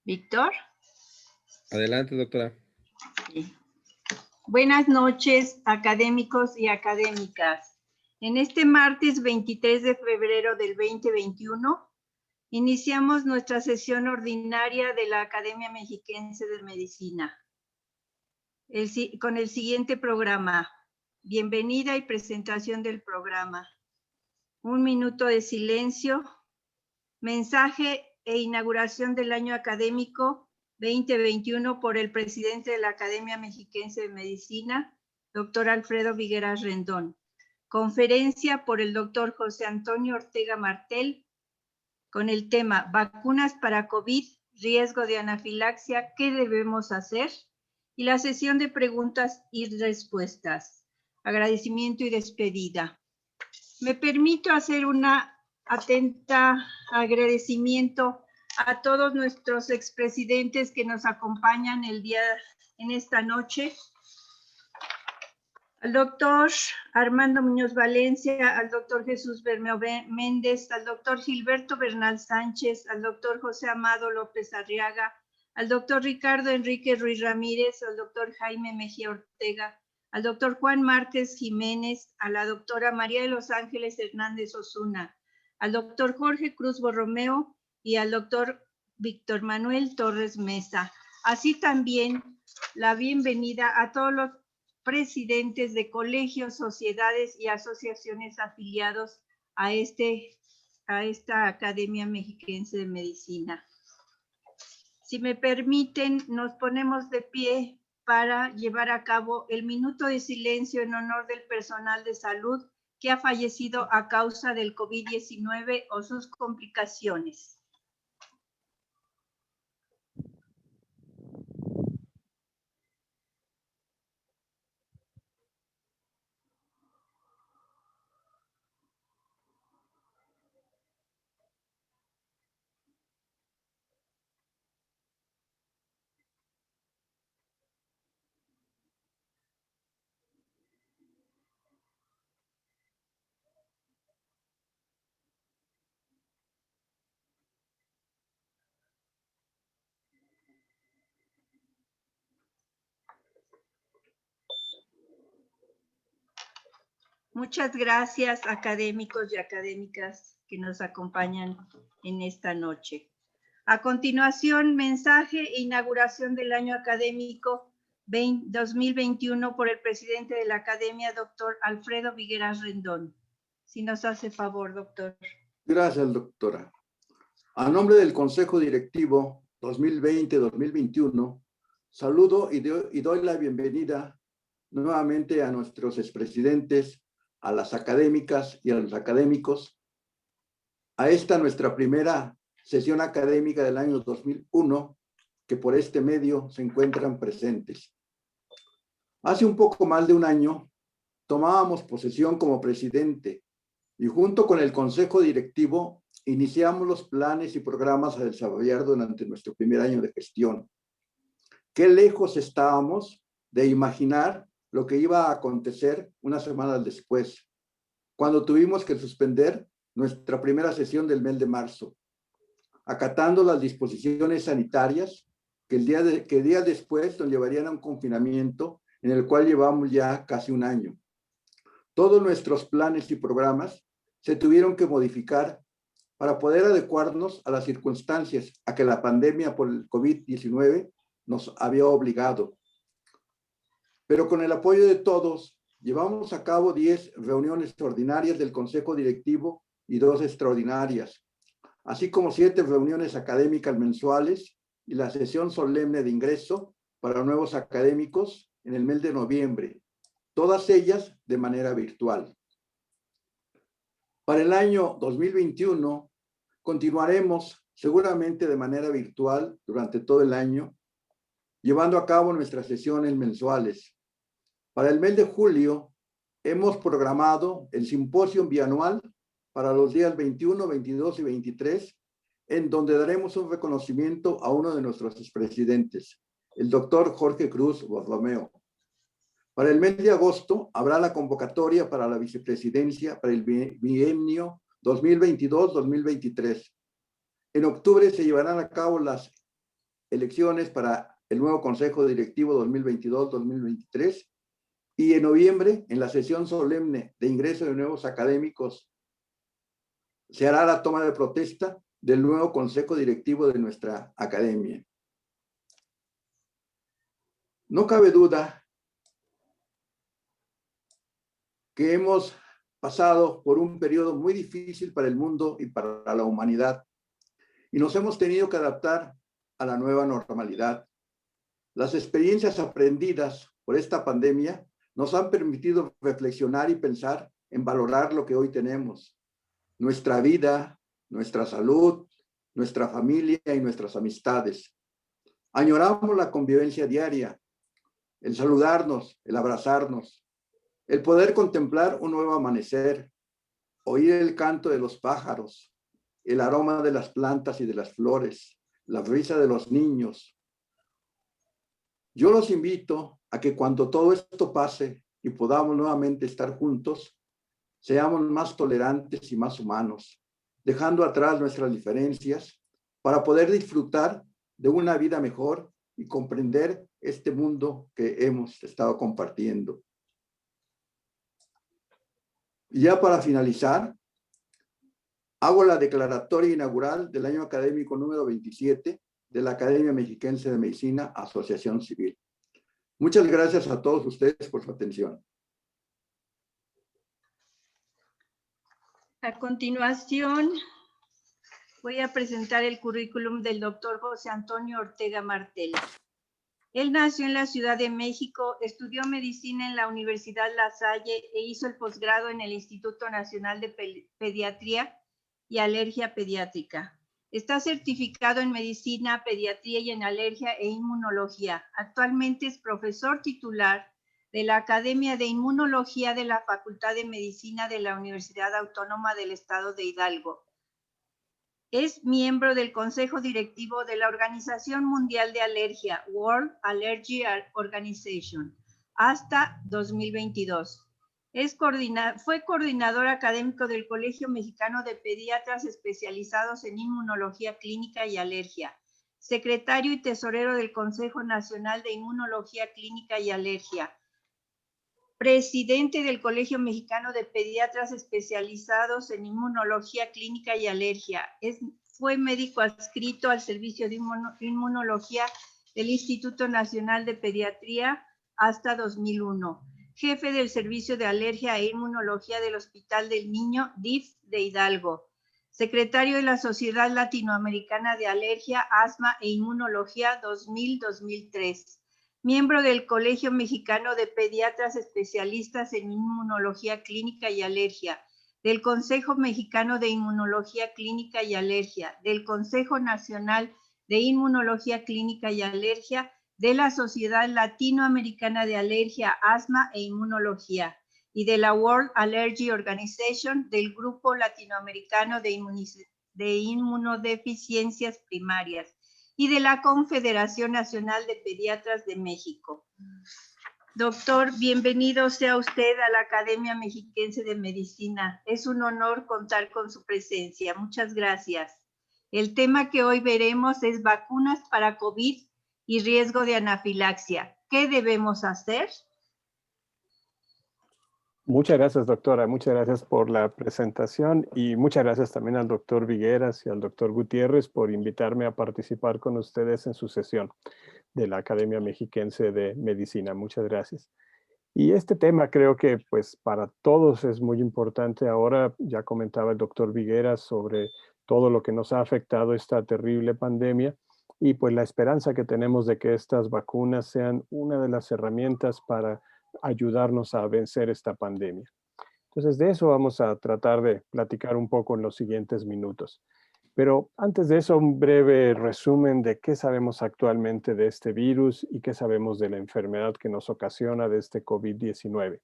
Víctor. Adelante, doctora. Sí. Buenas noches, académicos y académicas. En este martes 23 de febrero del 2021, iniciamos nuestra sesión ordinaria de la Academia Mexiquense de Medicina. Con el siguiente programa. Bienvenida y presentación del programa. Un minuto de silencio. Mensaje e inauguración del año académico 2021 por el presidente de la Academia Mexiquense de Medicina, doctor Alfredo Vigueras Rendón. Conferencia por el doctor José Antonio Ortega Martel con el tema Vacunas para COVID, riesgo de anafilaxia, ¿qué debemos hacer? Y la sesión de preguntas y respuestas. Agradecimiento y despedida. Me permito hacer una atenta agradecimiento a todos nuestros expresidentes que nos acompañan en esta noche. Al doctor Armando Muñoz Valencia, al doctor Jesús Bermeo Méndez, al doctor Gilberto Bernal Sánchez, al doctor José Amado López Arriaga, al doctor Ricardo Enrique Ruiz Ramírez, al doctor Jaime Mejía Ortega, al doctor Juan Márquez Jiménez, a la doctora María de los Ángeles Hernández Osuna, al doctor Jorge Cruz Borromeo y al doctor Víctor Manuel Torres Mesa. Así también la bienvenida a todos los presidentes de colegios, sociedades y asociaciones afiliados a esta Academia Mexiquense de Medicina. Si me permiten, nos ponemos de pie para llevar a cabo el minuto de silencio en honor del personal de salud que ha fallecido a causa del COVID-19 o sus complicaciones. Muchas gracias, académicos y académicas que nos acompañan en esta noche. A continuación, mensaje e inauguración del año académico 2021 por el presidente de la Academia, doctor Alfredo Vigueras Rendón. Si nos hace favor, doctor. Gracias, doctora. A nombre del Consejo Directivo 2020-2021, saludo y doy la bienvenida nuevamente a nuestros expresidentes, a las académicas y a los académicos, a esta nuestra primera sesión académica del año 2001, que por este medio se encuentran presentes. Hace un poco más de un año, tomábamos posesión como presidente y junto con el Consejo Directivo iniciamos los planes y programas a desarrollar durante nuestro primer año de gestión. Qué lejos estábamos de imaginar lo que iba a acontecer unas semanas después, cuando tuvimos que suspender nuestra primera sesión del mes de marzo, acatando las disposiciones sanitarias que días después nos llevarían a un confinamiento en el cual llevamos ya casi un año. Todos nuestros planes y programas se tuvieron que modificar para poder adecuarnos a las circunstancias a que la pandemia por el COVID-19 nos había obligado. Pero con el apoyo de todos, llevamos a cabo 10 reuniones ordinarias del Consejo Directivo y 2 extraordinarias, así como 7 reuniones académicas mensuales y la sesión solemne de ingreso para nuevos académicos en el mes de noviembre, todas ellas de manera virtual. Para el año 2021, continuaremos seguramente de manera virtual durante todo el año, llevando a cabo nuestras sesiones mensuales. Para el mes de julio, hemos programado el simposio bianual para los días 21, 22 y 23, en donde daremos un reconocimiento a uno de nuestros expresidentes, el doctor Jorge Cruz Borromeo. Para el mes de agosto, habrá la convocatoria para la vicepresidencia para el bienio 2022-2023. En octubre se llevarán a cabo las elecciones para el nuevo Consejo Directivo 2022-2023 y en noviembre, en la sesión solemne de ingreso de nuevos académicos, se hará la toma de protesta del nuevo Consejo Directivo de nuestra academia. No cabe duda que hemos pasado por un periodo muy difícil para el mundo y para la humanidad, y nos hemos tenido que adaptar a la nueva normalidad. Las experiencias aprendidas por esta pandemia nos han permitido reflexionar y pensar en valorar lo que hoy tenemos: nuestra vida, nuestra salud, nuestra familia y nuestras amistades. Añoramos la convivencia diaria, el saludarnos, el abrazarnos, el poder contemplar un nuevo amanecer, oír el canto de los pájaros, el aroma de las plantas y de las flores, la risa de los niños. Yo los invito a que cuando todo esto pase y podamos nuevamente estar juntos, seamos más tolerantes y más humanos, dejando atrás nuestras diferencias para poder disfrutar de una vida mejor y comprender este mundo que hemos estado compartiendo. Y ya para finalizar, hago la declaratoria inaugural del año académico número 27 de la Academia Mexiquense de Medicina, Asociación Civil. Muchas gracias a todos ustedes por su atención. A continuación, voy a presentar el currículum del doctor José Antonio Ortega Martel. Él nació en la Ciudad de México, estudió medicina en la Universidad La Salle e hizo el posgrado en el Instituto Nacional de Pediatría y Alergia Pediátrica. Está certificado en medicina, pediatría y en alergia e inmunología. Actualmente es profesor titular de la Academia de Inmunología de la Facultad de Medicina de la Universidad Autónoma del Estado de Hidalgo. Es miembro del Consejo Directivo de la Organización Mundial de Alergia, World Allergy Organization, hasta 2022. Fue coordinador académico del Colegio Mexicano de Pediatras especializados en inmunología clínica y alergia, secretario y tesorero del Consejo Nacional de Inmunología Clínica y Alergia, presidente del Colegio Mexicano de Pediatras especializados en inmunología clínica y alergia. Fue médico adscrito al Servicio de Inmunología del Instituto Nacional de Pediatría hasta 2001. Jefe del Servicio de Alergia e Inmunología del Hospital del Niño, DIF de Hidalgo. Secretario de la Sociedad Latinoamericana de Alergia, Asma e Inmunología 2000-2003. Miembro del Colegio Mexicano de Pediatras Especialistas en Inmunología Clínica y Alergia, del Consejo Mexicano de Inmunología Clínica y Alergia, del Consejo Nacional de Inmunología Clínica y Alergia, de la Sociedad Latinoamericana de Alergia, Asma e Inmunología y de la World Allergy Organization, del Grupo Latinoamericano de Inmunodeficiencias Primarias y de la Confederación Nacional de Pediatras de México. Doctor, bienvenido sea usted a la Academia Mexiquense de Medicina. Es un honor contar con su presencia. Muchas gracias. El tema que hoy veremos es vacunas para COVID y riesgo de anafilaxia. ¿Qué debemos hacer? Muchas gracias, doctora. Muchas gracias por la presentación y muchas gracias también al doctor Vigueras y al doctor Gutiérrez por invitarme a participar con ustedes en su sesión de la Academia Mexiquense de Medicina. Muchas gracias. Y este tema creo que pues para todos es muy importante ahora. Ya comentaba el doctor Vigueras sobre todo lo que nos ha afectado esta terrible pandemia y pues la esperanza que tenemos de que estas vacunas sean una de las herramientas para ayudarnos a vencer esta pandemia. Entonces, de eso vamos a tratar de platicar un poco en los siguientes minutos. Pero antes de eso, un breve resumen de qué sabemos actualmente de este virus y qué sabemos de la enfermedad que nos ocasiona de este COVID-19.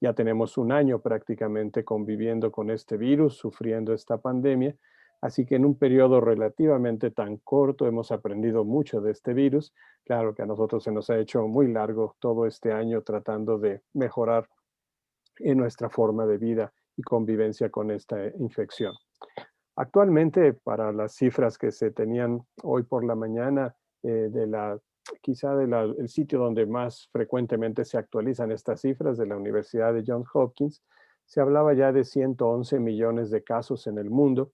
Ya tenemos un año prácticamente conviviendo con este virus, sufriendo esta pandemia, así que en un periodo relativamente tan corto hemos aprendido mucho de este virus. Claro que a nosotros se nos ha hecho muy largo todo este año tratando de mejorar en nuestra forma de vida y convivencia con esta infección. Actualmente, para las cifras que se tenían hoy por la mañana, quizá el sitio donde más frecuentemente se actualizan estas cifras, de la Universidad de Johns Hopkins, se hablaba ya de 111 millones de casos en el mundo,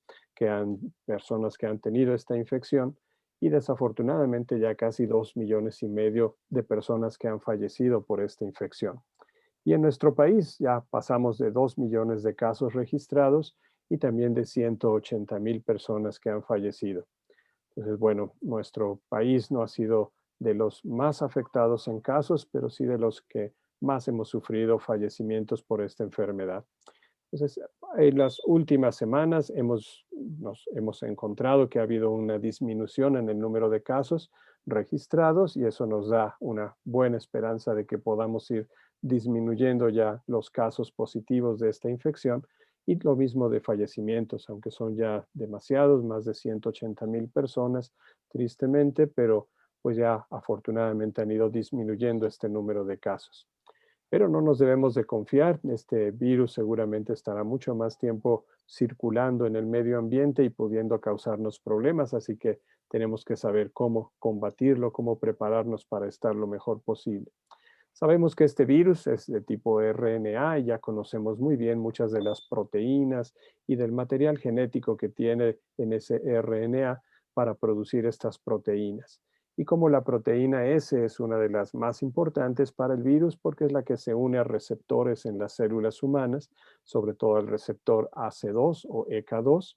personas que han tenido esta infección, y desafortunadamente ya casi 2,5 millones de personas que han fallecido por esta infección. Y en nuestro país ya pasamos de 2 millones de casos registrados y también de 180,000 personas que han fallecido. Entonces, bueno, nuestro país no ha sido de los más afectados en casos, pero sí de los que más hemos sufrido fallecimientos por esta enfermedad. Entonces, en las últimas semanas hemos encontrado que ha habido una disminución en el número de casos registrados y eso nos da una buena esperanza de que podamos ir disminuyendo ya los casos positivos de esta infección y lo mismo de fallecimientos, aunque son ya demasiados, más de 180,000 personas, tristemente, pero pues ya afortunadamente han ido disminuyendo este número de casos. Pero no nos debemos de confiar, este virus seguramente estará mucho más tiempo circulando en el medio ambiente y pudiendo causarnos problemas, así que tenemos que saber cómo combatirlo, cómo prepararnos para estar lo mejor posible. Sabemos que este virus es de tipo RNA y ya conocemos muy bien muchas de las proteínas y del material genético que tiene en ese RNA para producir estas proteínas. Y como la proteína S es una de las más importantes para el virus porque es la que se une a receptores en las células humanas, sobre todo el receptor AC2 o ECA2,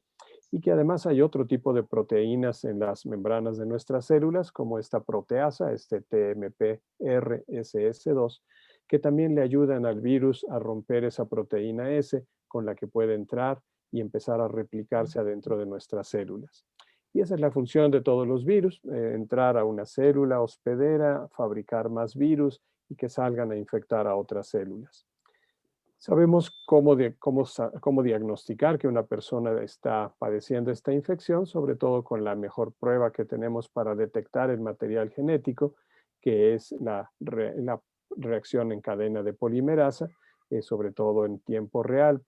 y que además hay otro tipo de proteínas en las membranas de nuestras células, como esta proteasa, este TMPRSS2, que también le ayudan al virus a romper esa proteína S con la que puede entrar y empezar a replicarse adentro de nuestras células. Y esa es la función de todos los virus, entrar a una célula hospedera, fabricar más virus y que salgan a infectar a otras células. Sabemos cómo diagnosticar que una persona está padeciendo esta infección, sobre todo con la mejor prueba que tenemos para detectar el material genético, que es la reacción en cadena de polimerasa, sobre todo en tiempo real,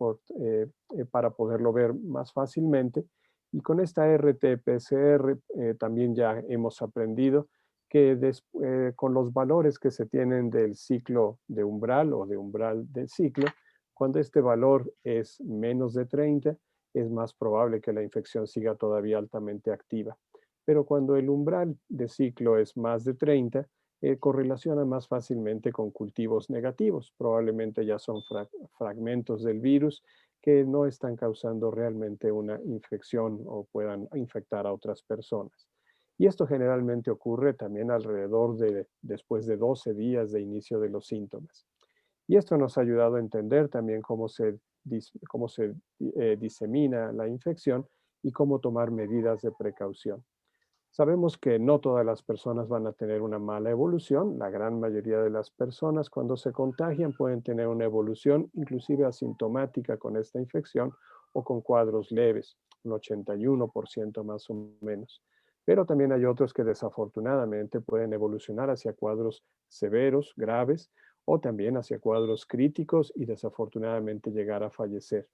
para poderlo ver más fácilmente. Y con esta RT-PCR también ya hemos aprendido que con los valores que se tienen del ciclo de umbral o de umbral del ciclo, cuando este valor es menos de 30, es más probable que la infección siga todavía altamente activa. Pero cuando el umbral de ciclo es más de 30, correlaciona más fácilmente con cultivos negativos. Probablemente ya son fragmentos del virus que no están causando realmente una infección o puedan infectar a otras personas. Y esto generalmente ocurre también alrededor de después de 12 días de inicio de los síntomas. Y esto nos ha ayudado a entender también cómo se disemina la infección y cómo tomar medidas de precaución. Sabemos que no todas las personas van a tener una mala evolución. La gran mayoría de las personas cuando se contagian pueden tener una evolución inclusive asintomática con esta infección o con cuadros leves, un 81% más o menos. Pero también hay otros que desafortunadamente pueden evolucionar hacia cuadros severos, graves, o también hacia cuadros críticos y desafortunadamente llegar a fallecer.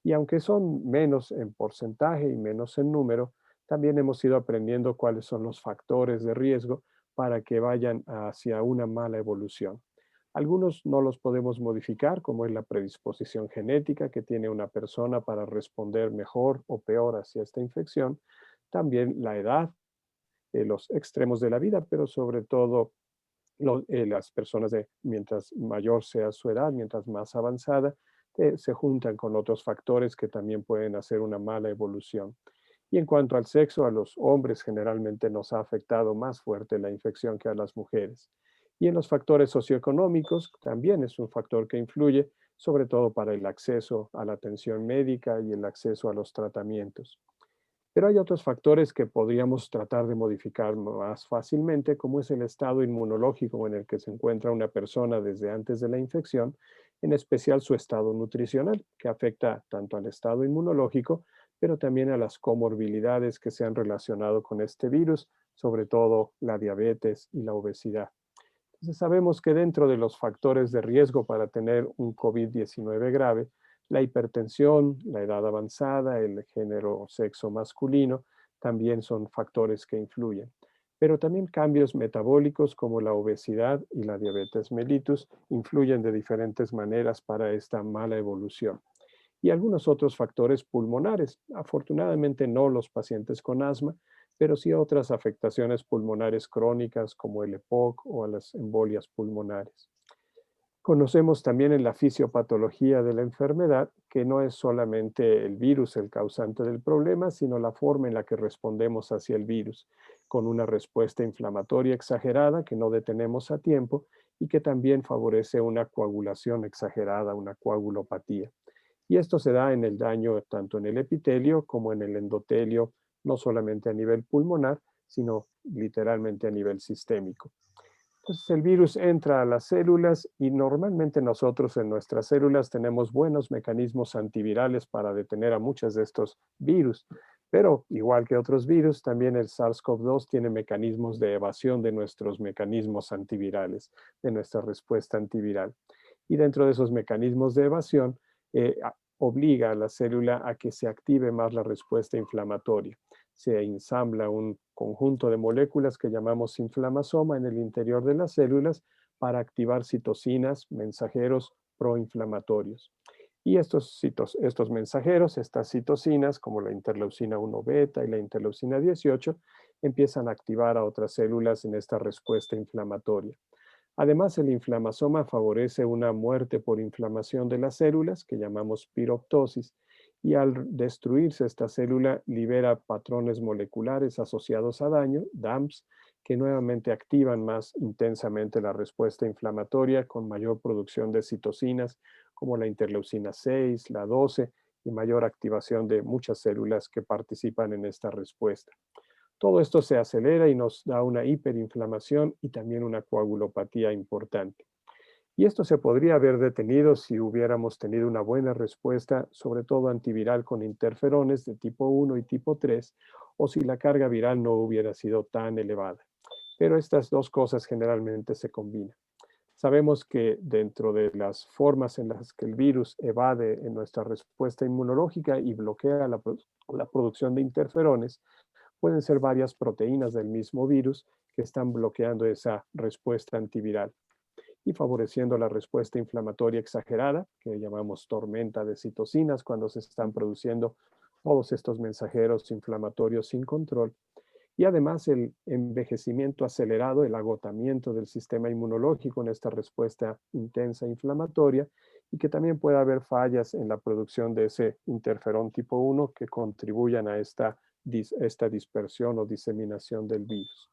Y aunque son menos en porcentaje y menos en número, también hemos ido aprendiendo cuáles son los factores de riesgo para que vayan hacia una mala evolución. Algunos no los podemos modificar, como es la predisposición genética que tiene una persona para responder mejor o peor hacia esta infección, también la edad, los extremos de la vida, pero sobre todo las personas mientras mayor sea su edad, mientras más avanzada, se juntan con otros factores que también pueden hacer una mala evolución. Y en cuanto al sexo, a los hombres generalmente nos ha afectado más fuerte la infección que a las mujeres. Y en los factores socioeconómicos también es un factor que influye, sobre todo para el acceso a la atención médica y el acceso a los tratamientos. Pero hay otros factores que podríamos tratar de modificar más fácilmente, como es el estado inmunológico en el que se encuentra una persona desde antes de la infección, en especial su estado nutricional, que afecta tanto al estado inmunológico, pero también a las comorbilidades que se han relacionado con este virus, sobre todo la diabetes y la obesidad. Entonces sabemos que dentro de los factores de riesgo para tener un COVID-19 grave, la hipertensión, la edad avanzada, el género o sexo masculino, también son factores que influyen. pero también cambios metabólicos como la obesidad y la diabetes mellitus influyen de diferentes maneras para esta mala evolución. Y algunos otros factores pulmonares, afortunadamente no los pacientes con asma, pero sí otras afectaciones pulmonares crónicas como el EPOC o las embolias pulmonares. Conocemos también en la fisiopatología de la enfermedad que no es solamente el virus el causante del problema, sino la forma en la que respondemos hacia el virus, con una respuesta inflamatoria exagerada que no detenemos a tiempo y que también favorece una coagulación exagerada, una coagulopatía. Y esto se da en el daño tanto en el epitelio como en el endotelio, no solamente a nivel pulmonar, sino literalmente a nivel sistémico. Entonces el virus entra a las células y normalmente nosotros en nuestras células tenemos buenos mecanismos antivirales para detener a muchos de estos virus. Pero igual que otros virus, también el SARS-CoV-2 tiene mecanismos de evasión de nuestros mecanismos antivirales, de nuestra respuesta antiviral. Y dentro de esos mecanismos de evasión, obliga a la célula a que se active más la respuesta inflamatoria. Se ensambla un conjunto de moléculas que llamamos inflamasoma en el interior de las células para activar citocinas, mensajeros proinflamatorios. Y estos mensajeros, estas citocinas, como la interleucina 1 beta y la interleucina 18, empiezan a activar a otras células en esta respuesta inflamatoria. Además, el inflamasoma favorece una muerte por inflamación de las células, que llamamos piroptosis, y al destruirse esta célula libera patrones moleculares asociados a daño, DAMPs, que nuevamente activan más intensamente la respuesta inflamatoria con mayor producción de citocinas, como la interleucina 6, la 12, y mayor activación de muchas células que participan en esta respuesta. Todo esto se acelera y nos da una hiperinflamación y también una coagulopatía importante. Y esto se podría haber detenido si hubiéramos tenido una buena respuesta, sobre todo antiviral con interferones de tipo 1 y tipo 3, o si la carga viral no hubiera sido tan elevada. Pero estas dos cosas generalmente se combinan. Sabemos que dentro de las formas en las que el virus evade en nuestra respuesta inmunológica y bloquea la producción de interferones, pueden ser varias proteínas del mismo virus que están bloqueando esa respuesta antiviral y favoreciendo la respuesta inflamatoria exagerada, que llamamos tormenta de citocinas, cuando se están produciendo todos estos mensajeros inflamatorios sin control. Y además el envejecimiento acelerado, el agotamiento del sistema inmunológico en esta respuesta intensa inflamatoria, y que también puede haber fallas en la producción de ese interferón tipo 1 que contribuyan a esta dispersión o diseminación del virus.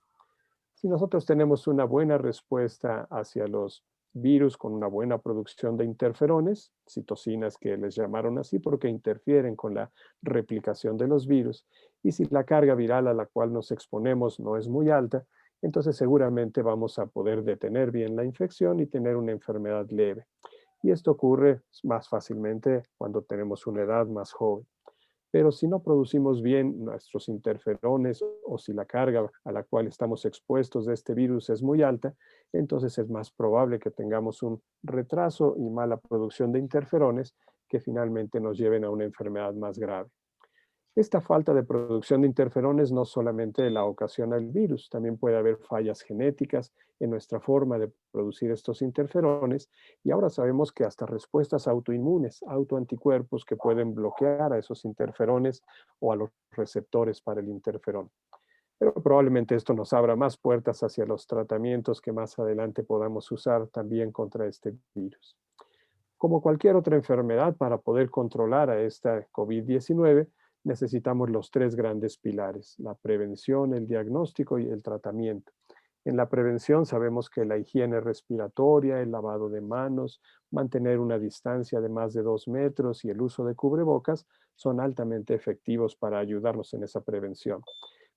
Si nosotros tenemos una buena respuesta hacia los virus con una buena producción de interferones, citocinas que les llamaron así porque interfieren con la replicación de los virus, y si la carga viral a la cual nos exponemos no es muy alta, entonces seguramente vamos a poder detener bien la infección y tener una enfermedad leve. Y esto ocurre más fácilmente cuando tenemos una edad más joven. Pero si no producimos bien nuestros interferones o si la carga a la cual estamos expuestos de este virus es muy alta, entonces es más probable que tengamos un retraso y mala producción de interferones que finalmente nos lleven a una enfermedad más grave. Esta falta de producción de interferones no solamente la ocasiona el virus, también puede haber fallas genéticas en nuestra forma de producir estos interferones, y ahora sabemos que hasta respuestas autoinmunes, autoanticuerpos que pueden bloquear a esos interferones o a los receptores para el interferón. Pero probablemente esto nos abra más puertas hacia los tratamientos que más adelante podamos usar también contra este virus. Como cualquier otra enfermedad, para poder controlar a esta COVID-19, necesitamos los tres grandes pilares: la prevención, el diagnóstico y el tratamiento. En la prevención sabemos que la higiene respiratoria, el lavado de manos, mantener una distancia de más de 2 metros y el uso de cubrebocas son altamente efectivos para ayudarnos en esa prevención.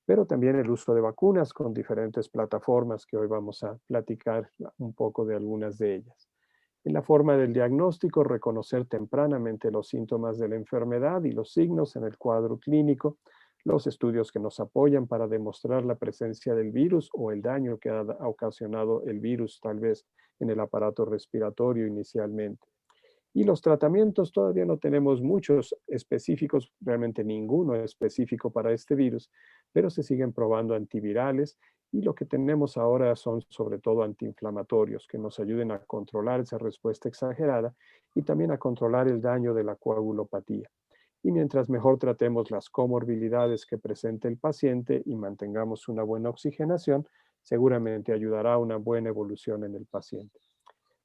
Pero también el uso de vacunas con diferentes plataformas que hoy vamos a platicar un poco de algunas de ellas. En la forma del diagnóstico, reconocer tempranamente los síntomas de la enfermedad y los signos en el cuadro clínico, los estudios que nos apoyan para demostrar la presencia del virus o el daño que ha ocasionado el virus tal vez en el aparato respiratorio inicialmente. Y los tratamientos, todavía no tenemos muchos específicos, realmente ninguno específico para este virus, pero se siguen probando antivirales Y lo que tenemos ahora son sobre todo antiinflamatorios que nos ayuden a controlar esa respuesta exagerada y también a controlar el daño de la coagulopatía. Y mientras mejor tratemos las comorbilidades que presente el paciente y mantengamos una buena oxigenación, seguramente ayudará a una buena evolución en el paciente.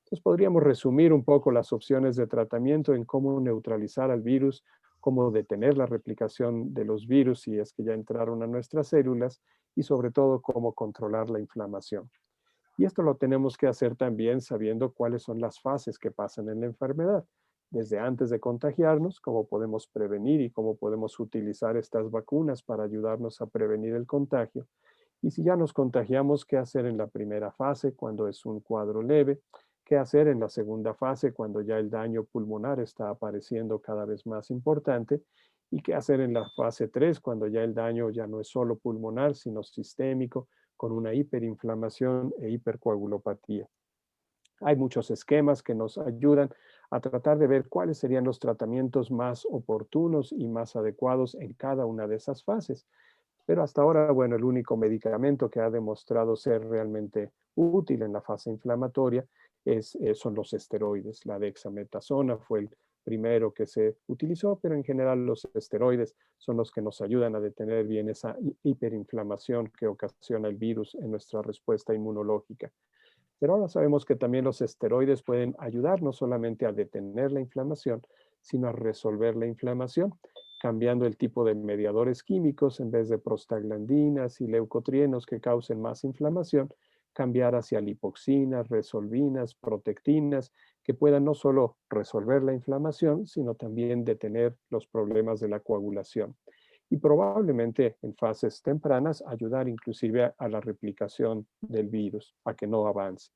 Entonces podríamos resumir un poco las opciones de tratamiento en cómo neutralizar al virus, cómo detener la replicación de los virus si es que ya entraron a nuestras células y sobre todo cómo controlar la inflamación. Y esto lo tenemos que hacer también sabiendo cuáles son las fases que pasan en la enfermedad, desde antes de contagiarnos, cómo podemos prevenir y cómo podemos utilizar estas vacunas para ayudarnos a prevenir el contagio. Y si ya nos contagiamos, ¿qué hacer en la primera fase cuando es un cuadro leve? ¿Qué hacer en la segunda fase cuando ya el daño pulmonar está apareciendo cada vez más importante? ¿Y qué hacer en la fase 3 cuando ya el daño ya no es solo pulmonar, sino sistémico, con una hiperinflamación e hipercoagulopatía? Hay muchos esquemas que nos ayudan a tratar de ver cuáles serían los tratamientos más oportunos y más adecuados en cada una de esas fases. Pero hasta ahora, bueno, el único medicamento que ha demostrado ser realmente útil en la fase inflamatoria son los esteroides. La dexametasona fue el primero que se utilizó, pero en general los esteroides son los que nos ayudan a detener bien esa hiperinflamación que ocasiona el virus en nuestra respuesta inmunológica. Pero ahora sabemos que también los esteroides pueden ayudar no solamente a detener la inflamación, sino a resolver la inflamación, cambiando el tipo de mediadores químicos en vez de prostaglandinas y leucotrienos que causen más inflamación, cambiar hacia lipoxinas, resolvinas, protectinas, que puedan no solo resolver la inflamación, sino también detener los problemas de la coagulación. Y probablemente en fases tempranas ayudar inclusive a la replicación del virus, a que no avance.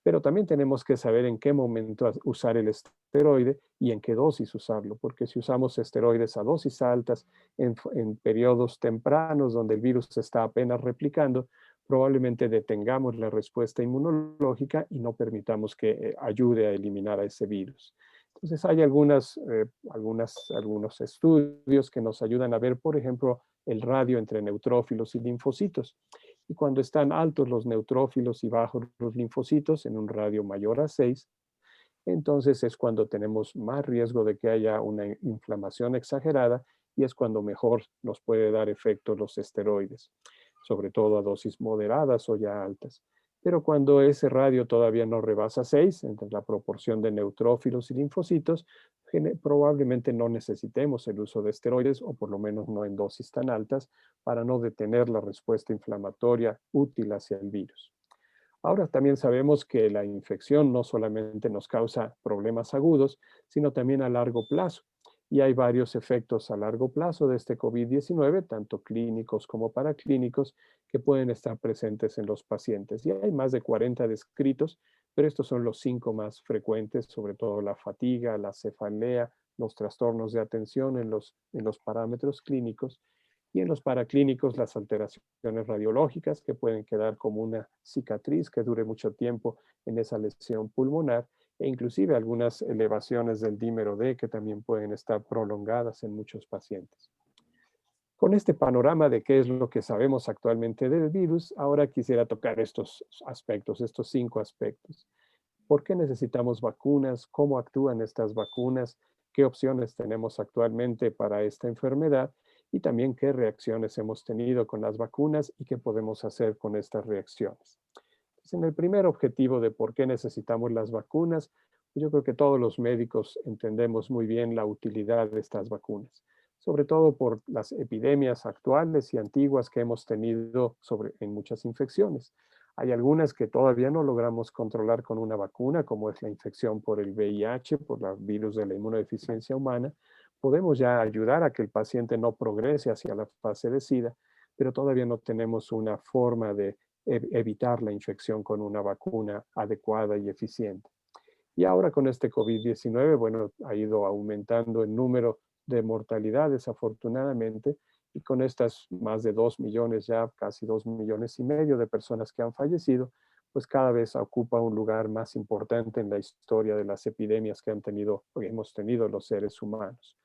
Pero también tenemos que saber en qué momento usar el esteroide y en qué dosis usarlo, porque si usamos esteroides a dosis altas en periodos tempranos donde el virus se está apenas replicando, probablemente detengamos la respuesta inmunológica y no permitamos que ayude a eliminar a ese virus. Entonces hay algunos estudios que nos ayudan a ver, por ejemplo, el radio entre neutrófilos y linfocitos. Y cuando están altos los neutrófilos y bajos los linfocitos en un radio mayor a 6, entonces es cuando tenemos más riesgo de que haya una inflamación exagerada y es cuando mejor nos puede dar efecto los esteroides, sobre todo a dosis moderadas o ya altas. Pero cuando ese radio todavía no rebasa 6, entre la proporción de neutrófilos y linfocitos, probablemente no necesitemos el uso de esteroides, o por lo menos no en dosis tan altas, para no detener la respuesta inflamatoria útil hacia el virus. Ahora también sabemos que la infección no solamente nos causa problemas agudos, sino también a largo plazo. Y hay varios efectos a largo plazo de este COVID-19, tanto clínicos como paraclínicos, que pueden estar presentes en los pacientes. Y hay más de 40 descritos, pero estos son los 5 más frecuentes, sobre todo la fatiga, la cefalea, los trastornos de atención en los parámetros clínicos. Y en los paraclínicos, las alteraciones radiológicas que pueden quedar como una cicatriz que dure mucho tiempo en esa lesión pulmonar e inclusive algunas elevaciones del dímero D que también pueden estar prolongadas en muchos pacientes. Con este panorama de qué es lo que sabemos actualmente del virus, ahora quisiera tocar estos aspectos, estos 5 aspectos. ¿Por qué necesitamos vacunas? ¿Cómo actúan estas vacunas? ¿Qué opciones tenemos actualmente para esta enfermedad? Y también qué reacciones hemos tenido con las vacunas y qué podemos hacer con estas reacciones. Entonces, en el primer objetivo de por qué necesitamos las vacunas, yo creo que todos los médicos entendemos muy bien la utilidad de estas vacunas, sobre todo por las epidemias actuales y antiguas que hemos tenido en muchas infecciones. Hay algunas que todavía no logramos controlar con una vacuna, como es la infección por el VIH, por el virus de la inmunodeficiencia humana. Podemos ya ayudar a que el paciente no progrese hacia la fase de SIDA, pero todavía no tenemos una forma de evitar la infección con una vacuna adecuada y eficiente. Y ahora con este COVID-19, bueno, ha ido aumentando el número de mortalidades, afortunadamente, y con estas más de 2 millones, ya casi 2,5 millones de personas que han fallecido, pues cada vez ocupa un lugar más importante en la historia de las epidemias que hemos tenido los seres humanos.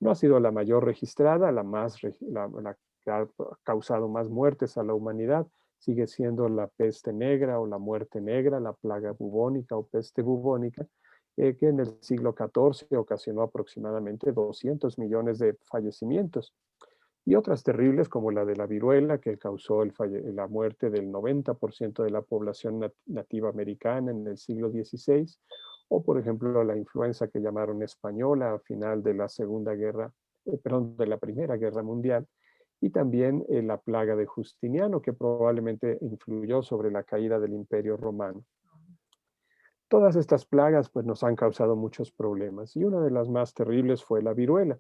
No ha sido la mayor registrada, la que ha causado más muertes a la humanidad, sigue siendo la peste negra o la muerte negra, la plaga bubónica o peste bubónica, que en el siglo XIV ocasionó aproximadamente 200 millones de fallecimientos. Y otras terribles como la de la viruela, que causó la muerte del 90% de la población nativa americana en el siglo XVI, o por ejemplo la influenza que llamaron española a final de la de la Primera Guerra Mundial, y también la plaga de Justiniano, que probablemente influyó sobre la caída del Imperio Romano. Todas estas plagas pues, nos han causado muchos problemas, y una de las más terribles fue la viruela.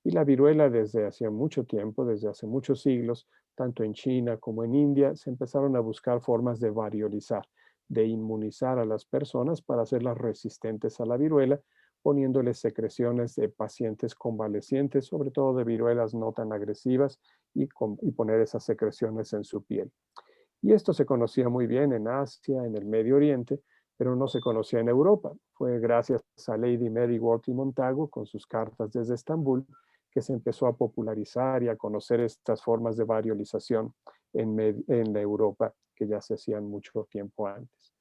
Y la viruela desde hacía mucho tiempo, desde hace muchos siglos, tanto en China como en India, se empezaron a buscar formas de variolizar, de inmunizar a las personas para hacerlas resistentes a la viruela, poniéndoles secreciones de pacientes convalecientes, sobre todo de viruelas no tan agresivas, y poner esas secreciones en su piel. Y esto se conocía muy bien en Asia, en el Medio Oriente, pero no se conocía en Europa. Fue gracias a Lady Mary Wortley Montagu, con sus cartas desde Estambul, que se empezó a popularizar y a conocer estas formas de variolización en la Europa, que ya se hacían mucho tiempo antes.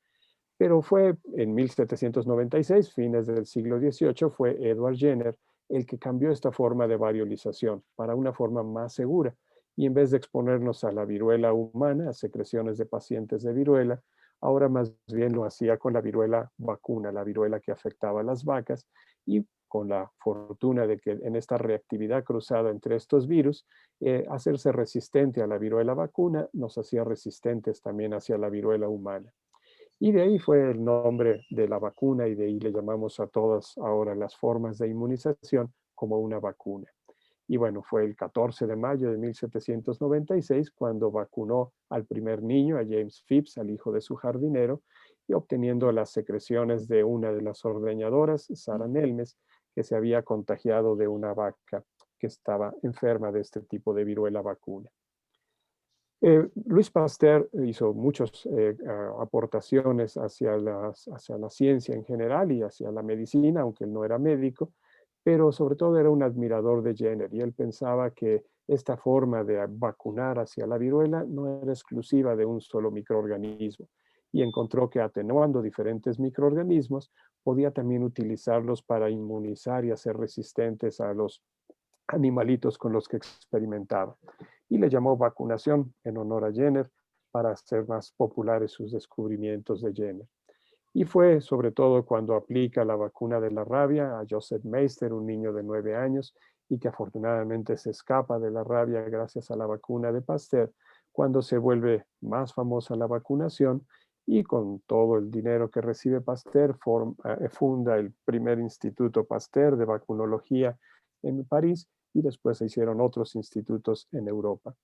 Pero fue en 1796, fines del siglo XVIII, fue Edward Jenner el que cambió esta forma de variolización para una forma más segura. Y en vez de exponernos a la viruela humana, a secreciones de pacientes de viruela, ahora más bien lo hacía con la viruela vacuna, la viruela que afectaba a las vacas, y con la fortuna de que en esta reactividad cruzada entre estos virus, hacerse resistente a la viruela vacuna nos hacía resistentes también hacia la viruela humana. Y de ahí fue el nombre de la vacuna, y de ahí le llamamos a todas ahora las formas de inmunización como una vacuna. Y bueno, fue el 14 de mayo de 1796 cuando vacunó al primer niño, a James Phipps, al hijo de su jardinero, y obteniendo las secreciones de una de las ordeñadoras, Sarah Nelmes, que se había contagiado de una vaca que estaba enferma de este tipo de viruela vacuna. Louis Pasteur hizo muchas aportaciones hacia la ciencia en general y hacia la medicina, aunque él no era médico, pero sobre todo era un admirador de Jenner, y él pensaba que esta forma de vacunar hacia la viruela no era exclusiva de un solo microorganismo, y encontró que atenuando diferentes microorganismos podía también utilizarlos para inmunizar y hacer resistentes a los animalitos con los que experimentaba. Y le llamó vacunación en honor a Jenner para hacer más populares sus descubrimientos de Jenner. Y fue sobre todo cuando aplica la vacuna de la rabia a Joseph Meister, un niño de 9 años, y que afortunadamente se escapa de la rabia gracias a la vacuna de Pasteur, cuando se vuelve más famosa la vacunación, y con todo el dinero que recibe Pasteur, funda el primer Instituto Pasteur de vacunología en París, y después se hicieron otros institutos en Europa.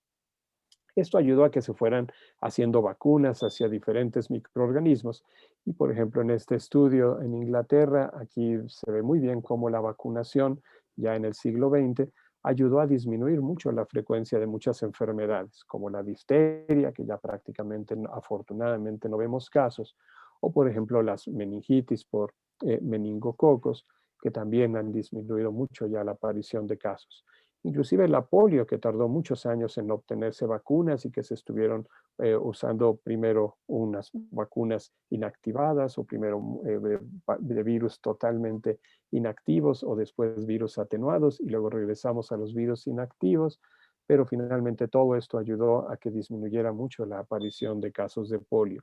Esto ayudó a que se fueran haciendo vacunas hacia diferentes microorganismos. Y por ejemplo, en este estudio en Inglaterra, aquí se ve muy bien cómo la vacunación ya en el siglo XX ayudó a disminuir mucho la frecuencia de muchas enfermedades, como la difteria, que ya prácticamente afortunadamente no vemos casos, o por ejemplo las meningitis por meningococos, que también han disminuido mucho ya la aparición de casos. Inclusive la polio, que tardó muchos años en obtenerse vacunas y que se estuvieron usando primero unas vacunas inactivadas o primero de virus totalmente inactivos o después virus atenuados y luego regresamos a los virus inactivos, pero finalmente todo esto ayudó a que disminuyera mucho la aparición de casos de polio.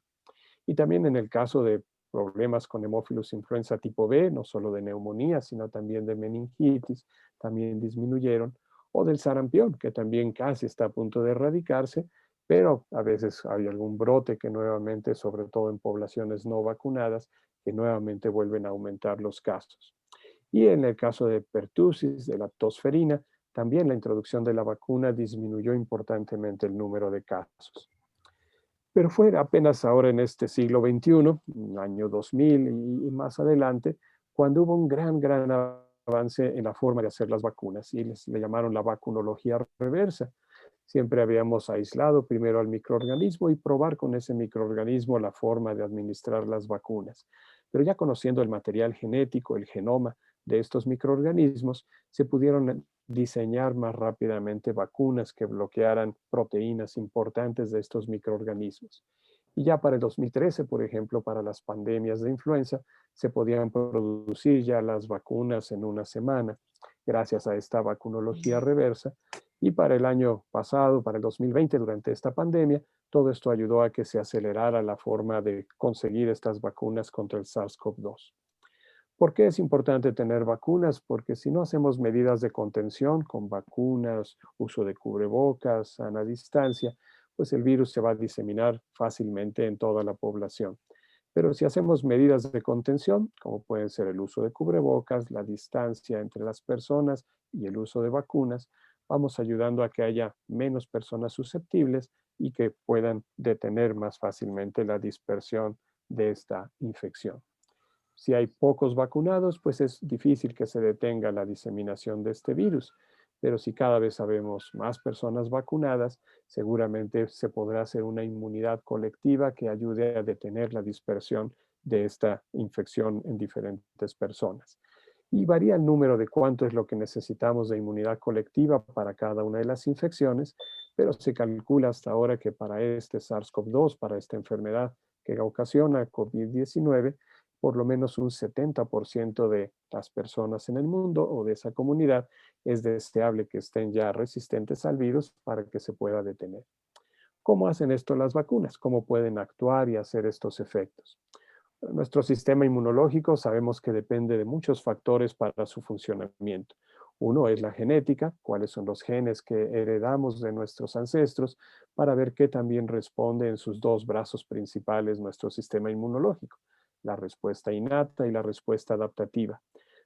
Y también en el caso de problemas con Haemophilus influenza tipo B, no solo de neumonía, sino también de meningitis, también disminuyeron, o del sarampión, que también casi está a punto de erradicarse, pero a veces hay algún brote que nuevamente, sobre todo en poblaciones no vacunadas, que nuevamente vuelven a aumentar los casos. Y en el caso de pertussis, de la tosferina, también la introducción de la vacuna disminuyó importantemente el número de casos. Pero fue apenas ahora en este siglo XXI, año 2000 y más adelante, cuando hubo un gran avance en la forma de hacer las vacunas, y le llamaron la vacunología reversa. Siempre habíamos aislado primero al microorganismo y probar con ese microorganismo la forma de administrar las vacunas. Pero ya conociendo el material genético, el genoma de estos microorganismos, se pudieron diseñar más rápidamente vacunas que bloquearan proteínas importantes de estos microorganismos. Y ya para el 2013, por ejemplo, para las pandemias de influenza, se podían producir ya las vacunas en una semana, gracias a esta vacunología reversa. Y para el año pasado, para el 2020, durante esta pandemia, todo esto ayudó a que se acelerara la forma de conseguir estas vacunas contra el SARS-CoV-2. ¿Por qué es importante tener vacunas? Porque si no hacemos medidas de contención con vacunas, uso de cubrebocas, sana distancia, pues el virus se va a diseminar fácilmente en toda la población. Pero si hacemos medidas de contención, como pueden ser el uso de cubrebocas, la distancia entre las personas y el uso de vacunas, vamos ayudando a que haya menos personas susceptibles y que puedan detener más fácilmente la dispersión de esta infección. Si hay pocos vacunados, pues es difícil que se detenga la diseminación de este virus. Pero si cada vez sabemos más personas vacunadas, seguramente se podrá hacer una inmunidad colectiva que ayude a detener la dispersión de esta infección en diferentes personas. Y varía el número de cuánto es lo que necesitamos de inmunidad colectiva para cada una de las infecciones, pero se calcula hasta ahora que para este SARS-CoV-2, para esta enfermedad que ocasiona COVID-19, por lo menos un 70% de las personas en el mundo o de esa comunidad es deseable que estén ya resistentes al virus para que se pueda detener. ¿Cómo hacen esto las vacunas? ¿Cómo pueden actuar y hacer estos efectos? Nuestro sistema inmunológico sabemos que depende de muchos factores para su funcionamiento. Uno es la genética, cuáles son los genes que heredamos de nuestros ancestros, para ver qué también responde en sus dos brazos principales nuestro sistema inmunológico, la respuesta innata y la respuesta adaptativa.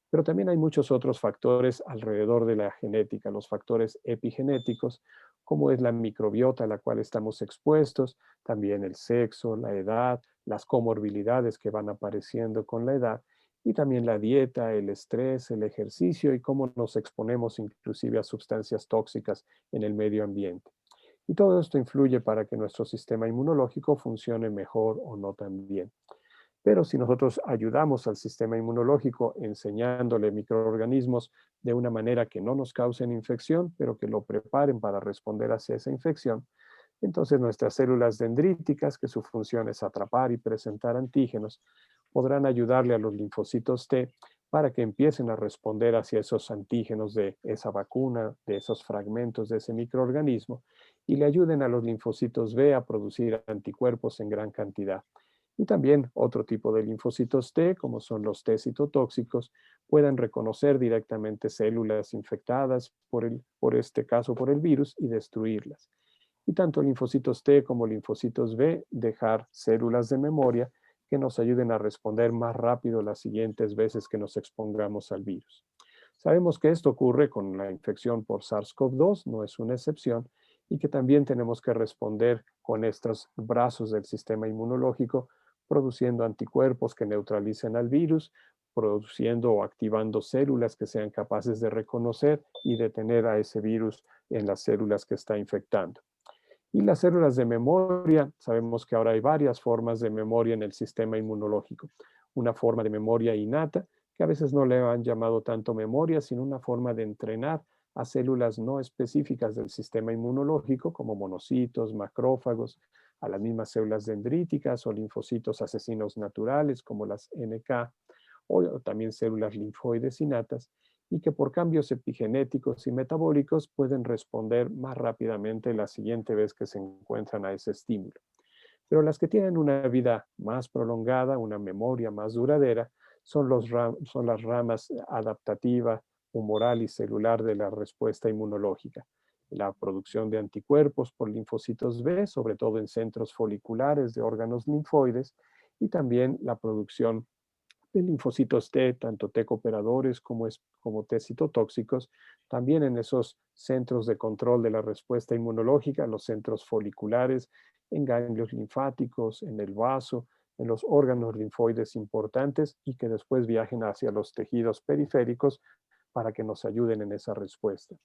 Pero también hay muchos otros factores alrededor de la genética, los factores epigenéticos, como es la microbiota a la cual estamos expuestos, también el sexo, la edad, las comorbilidades que van apareciendo con la edad, y también la dieta, el estrés, el ejercicio y cómo nos exponemos inclusive a sustancias tóxicas en el medio ambiente. Y todo esto influye para que nuestro sistema inmunológico funcione mejor o no tan bien. Pero si nosotros ayudamos al sistema inmunológico enseñándole microorganismos de una manera que no nos causen infección, pero que lo preparen para responder hacia esa infección, entonces nuestras células dendríticas, que su función es atrapar y presentar antígenos, podrán ayudarle a los linfocitos T para que empiecen a responder hacia esos antígenos de esa vacuna, de esos fragmentos de ese microorganismo, y le ayuden a los linfocitos B a producir anticuerpos en gran cantidad. Y también otro tipo de linfocitos T, como son los T citotóxicos, puedan reconocer directamente células infectadas por este caso por el virus y destruirlas. Y tanto linfocitos T como linfocitos B dejar células de memoria que nos ayuden a responder más rápido las siguientes veces que nos expongamos al virus. Sabemos que esto ocurre con la infección por SARS-CoV-2, no es una excepción, y que también tenemos que responder con estos brazos del sistema inmunológico, produciendo anticuerpos que neutralicen al virus, produciendo o activando células que sean capaces de reconocer y detener a ese virus en las células que está infectando. Y las células de memoria, sabemos que ahora hay varias formas de memoria en el sistema inmunológico. Una forma de memoria innata, que a veces no le han llamado tanto memoria, sino una forma de entrenar a células no específicas del sistema inmunológico, como monocitos, macrófagos, a las mismas células dendríticas o linfocitos asesinos naturales, como las NK, o también células linfoides innatas, y que por cambios epigenéticos y metabólicos pueden responder más rápidamente la siguiente vez que se encuentran a ese estímulo. Pero las que tienen una vida más prolongada, una memoria más duradera, son las ramas adaptativa, humoral y celular de la respuesta inmunológica. La producción de anticuerpos por linfocitos B, sobre todo en centros foliculares de órganos linfoides, y también la producción de linfocitos T, tanto T cooperadores como T citotóxicos, también en esos centros de control de la respuesta inmunológica, los centros foliculares, en ganglios linfáticos, en el vaso, en los órganos linfoides importantes y que después viajen hacia los tejidos periféricos para que nos ayuden en esa respuesta.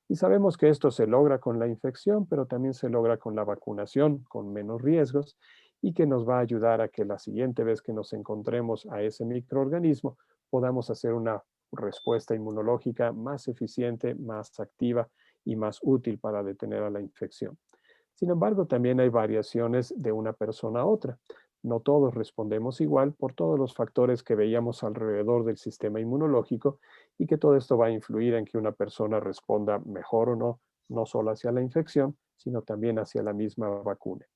Y sabemos que esto se logra con la infección, pero también se logra con la vacunación, con menos riesgos, y que nos va a ayudar a que la siguiente vez que nos encontremos a ese microorganismo podamos hacer una respuesta inmunológica más eficiente, más activa y más útil para detener a la infección. Sin embargo, también hay variaciones de una persona a otra. No todos respondemos igual por todos los factores que veíamos alrededor del sistema inmunológico y que todo esto va a influir en que una persona responda mejor o no, no solo hacia la infección, sino también hacia la misma vacuna.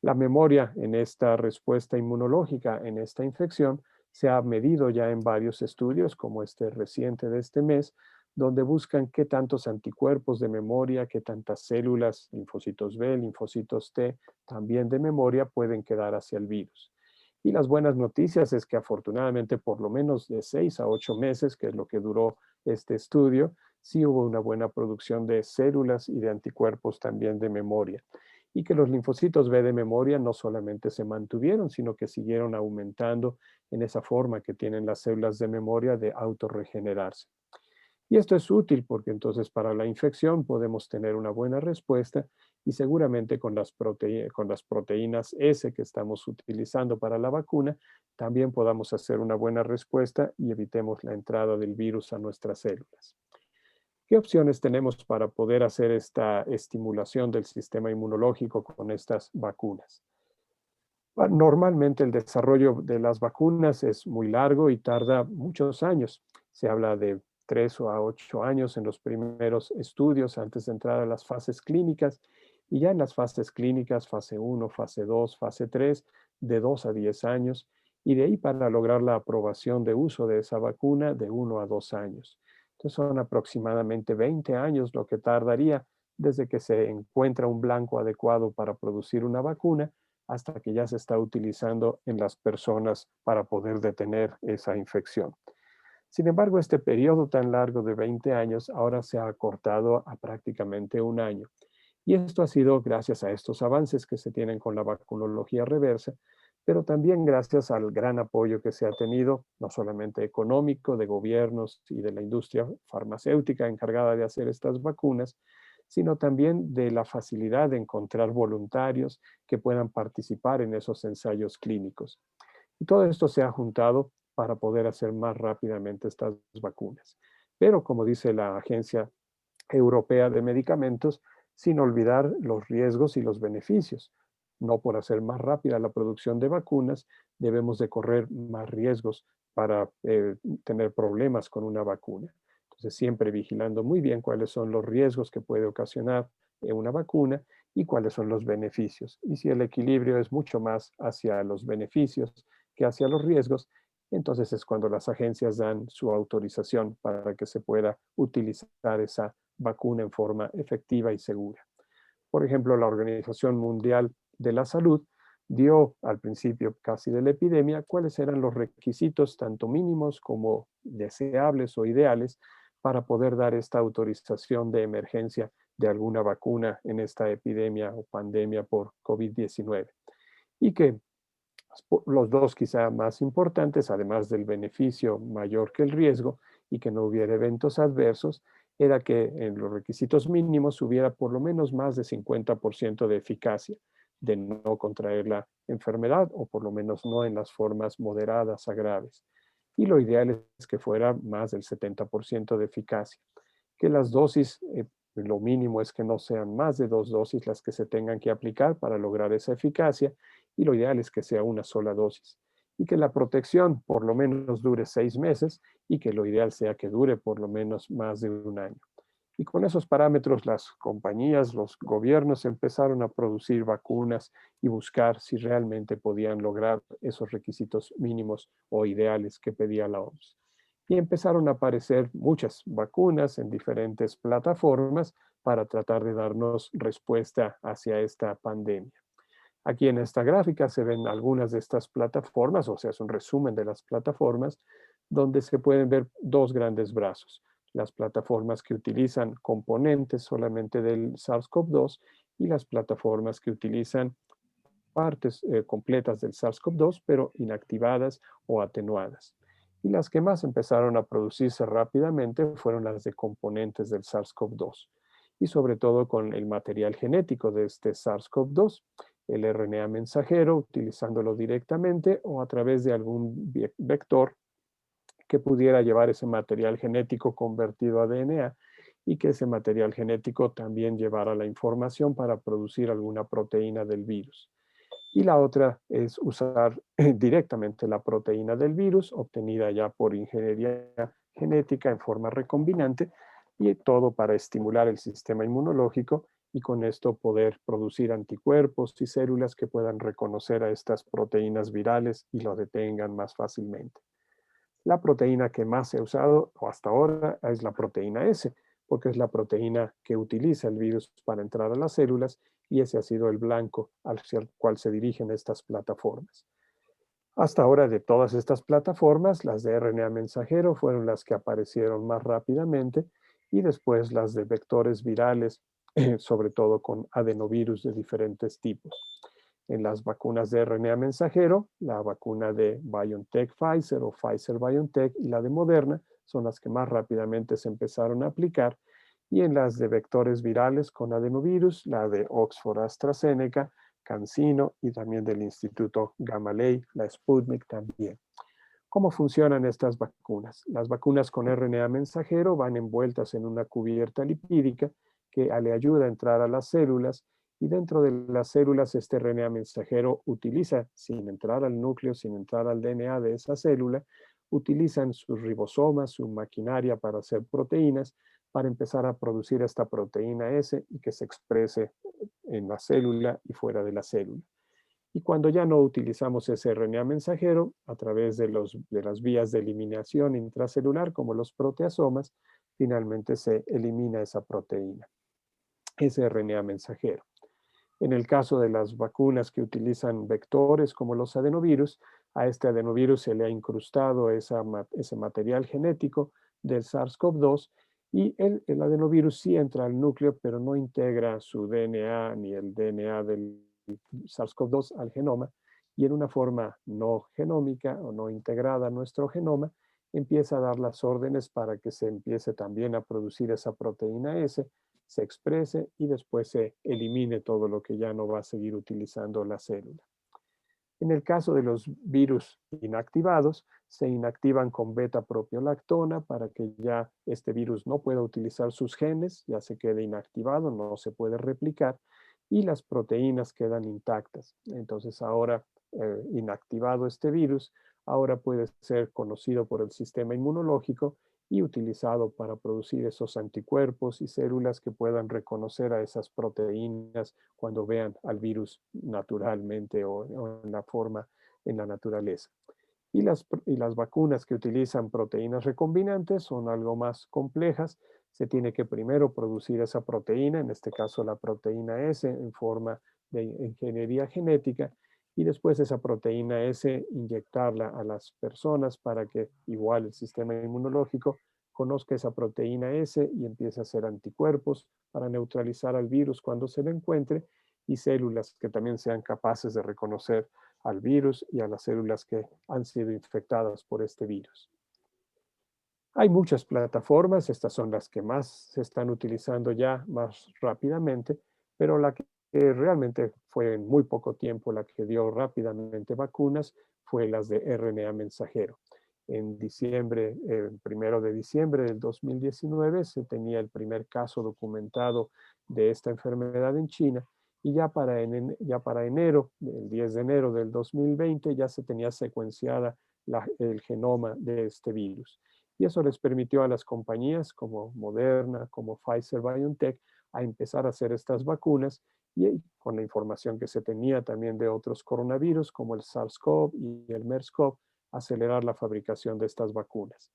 La memoria en esta respuesta inmunológica, en esta infección, se ha medido ya en varios estudios, como este reciente de este mes, donde buscan qué tantos anticuerpos de memoria, qué tantas células, linfocitos B, linfocitos T, también de memoria pueden quedar hacia el virus. Y las buenas noticias es que afortunadamente por lo menos de 6 a 8 meses, que es lo que duró este estudio, sí hubo una buena producción de células y de anticuerpos también de memoria. Y que los linfocitos B de memoria no solamente se mantuvieron, sino que siguieron aumentando en esa forma que tienen las células de memoria de autorregenerarse. Y esto es útil porque entonces para la infección podemos tener una buena respuesta y seguramente con las proteínas S que estamos utilizando para la vacuna, también podamos hacer una buena respuesta y evitemos la entrada del virus a nuestras células. ¿Qué opciones tenemos para poder hacer esta estimulación del sistema inmunológico con estas vacunas? Normalmente el desarrollo de las vacunas es muy largo y tarda muchos años. Se habla de 3 a 8 años en los primeros estudios antes de entrar a las fases clínicas y ya en las fases clínicas, fase 1, fase 2, fase 3, de 2 a 10 años y de ahí para lograr la aprobación de uso de esa vacuna de 1 a 2 años. Entonces son aproximadamente 20 años lo que tardaría desde que se encuentra un blanco adecuado para producir una vacuna hasta que ya se está utilizando en las personas para poder detener esa infección. Sin embargo, este periodo tan largo de 20 años ahora se ha acortado a prácticamente un año. Y esto ha sido gracias a estos avances que se tienen con la vacunología reversa, pero también gracias al gran apoyo que se ha tenido, no solamente económico, de gobiernos y de la industria farmacéutica encargada de hacer estas vacunas, sino también de la facilidad de encontrar voluntarios que puedan participar en esos ensayos clínicos. Y todo esto se ha juntado para poder hacer más rápidamente estas vacunas. Pero como dice la Agencia Europea de Medicamentos, sin olvidar los riesgos y los beneficios. No por hacer más rápida la producción de vacunas, debemos de correr más riesgos para tener problemas con una vacuna. Entonces, siempre vigilando muy bien cuáles son los riesgos que puede ocasionar una vacuna y cuáles son los beneficios. Y si el equilibrio es mucho más hacia los beneficios que hacia los riesgos, entonces es cuando las agencias dan su autorización para que se pueda utilizar esa vacuna en forma efectiva y segura. Por ejemplo, la Organización Mundial de la Salud dio al principio casi de la epidemia cuáles eran los requisitos tanto mínimos como deseables o ideales para poder dar esta autorización de emergencia de alguna vacuna en esta epidemia o pandemia por COVID-19. Y que los dos quizá más importantes, además del beneficio mayor que el riesgo y que no hubiera eventos adversos, era que en los requisitos mínimos hubiera por lo menos más de 50% de eficacia de no contraer la enfermedad o por lo menos no en las formas moderadas a graves. Y lo ideal es que fuera más del 70% de eficacia. Que las dosis, lo mínimo es que no sean más de 2 dosis las que se tengan que aplicar para lograr esa eficacia y lo ideal es que sea una sola dosis. Y que la protección por lo menos dure 6 meses y que lo ideal sea que dure por lo menos más de un año. Y con esos parámetros las compañías, los gobiernos empezaron a producir vacunas y buscar si realmente podían lograr esos requisitos mínimos o ideales que pedía la OMS. Y empezaron a aparecer muchas vacunas en diferentes plataformas para tratar de darnos respuesta hacia esta pandemia. Aquí en esta gráfica se ven algunas de estas plataformas, o sea, es un resumen de las plataformas, donde se pueden ver dos grandes brazos. Las plataformas que utilizan componentes solamente del SARS-CoV-2 y las plataformas que utilizan partes completas del SARS-CoV-2, pero inactivadas o atenuadas. Y las que más empezaron a producirse rápidamente fueron las de componentes del SARS-CoV-2 y sobre todo con el material genético de este SARS-CoV-2, el RNA mensajero, utilizándolo directamente o a través de algún vector que pudiera llevar ese material genético convertido a DNA y que ese material genético también llevara la información para producir alguna proteína del virus. Y la otra es usar directamente la proteína del virus obtenida ya por ingeniería genética en forma recombinante, y todo para estimular el sistema inmunológico y con esto poder producir anticuerpos y células que puedan reconocer a estas proteínas virales y lo detengan más fácilmente. La proteína que más se ha usado hasta ahora es la proteína S, porque es la proteína que utiliza el virus para entrar a las células, y ese ha sido el blanco hacia el cual se dirigen estas plataformas. Hasta ahora, de todas estas plataformas, las de RNA mensajero fueron las que aparecieron más rápidamente, y después las de vectores virales, sobre todo con adenovirus de diferentes tipos. En las vacunas de RNA mensajero, la vacuna de BioNTech Pfizer o Pfizer BioNTech y la de Moderna son las que más rápidamente se empezaron a aplicar, y en las de vectores virales con adenovirus, la de Oxford AstraZeneca, CanSino y también del Instituto Gamaleya, la Sputnik también. ¿Cómo funcionan estas vacunas? Las vacunas con RNA mensajero van envueltas en una cubierta lipídica que le ayuda a entrar a las células, y dentro de las células este RNA mensajero utiliza, sin entrar al núcleo, sin entrar al DNA de esa célula, utilizan sus ribosomas, su maquinaria para hacer proteínas, para empezar a producir esta proteína S y que se exprese en la célula y fuera de la célula. Y cuando ya no utilizamos ese RNA mensajero, a través de las vías de eliminación intracelular, como los proteasomas, finalmente se elimina esa proteína, ese RNA mensajero. En el caso de las vacunas que utilizan vectores como los adenovirus, a este adenovirus se le ha incrustado ese material genético del SARS-CoV-2, y el adenovirus sí entra al núcleo, pero no integra su DNA ni el DNA del SARS-CoV-2 al genoma, y en una forma no genómica o no integrada a nuestro genoma, empieza a dar las órdenes para que se empiece también a producir esa proteína S, se exprese y después se elimine todo lo que ya no va a seguir utilizando la célula. En el caso de los virus inactivados, se inactivan con beta-propiolactona para que ya este virus no pueda utilizar sus genes, ya se quede inactivado, no se puede replicar, y las proteínas quedan intactas. Entonces ahora, inactivado este virus, ahora puede ser conocido por el sistema inmunológico y utilizado para producir esos anticuerpos y células que puedan reconocer a esas proteínas cuando vean al virus naturalmente o en la forma en la naturaleza. Y las vacunas que utilizan proteínas recombinantes son algo más complejas. Se tiene que primero producir esa proteína, en este caso la proteína S, en forma de ingeniería genética, y después esa proteína S inyectarla a las personas para que igual el sistema inmunológico conozca esa proteína S y empiece a hacer anticuerpos para neutralizar al virus cuando se le encuentre, y células que también sean capaces de reconocer al virus y a las células que han sido infectadas por este virus. Hay muchas plataformas, estas son las que más se están utilizando ya más rápidamente, pero la que realmente fue en muy poco tiempo la que dio rápidamente vacunas fue las de RNA mensajero. En diciembre, el 1 de diciembre del 2019, se tenía el primer caso documentado de esta enfermedad en China, y ya para enero, el 10 de enero del 2020, ya se tenía secuenciada el genoma de este virus. Y eso les permitió a las compañías como Moderna, como Pfizer BioNTech, a empezar a hacer estas vacunas, y con la información que se tenía también de otros coronavirus como el SARS-CoV y el MERS-CoV, acelerar la fabricación de estas vacunas.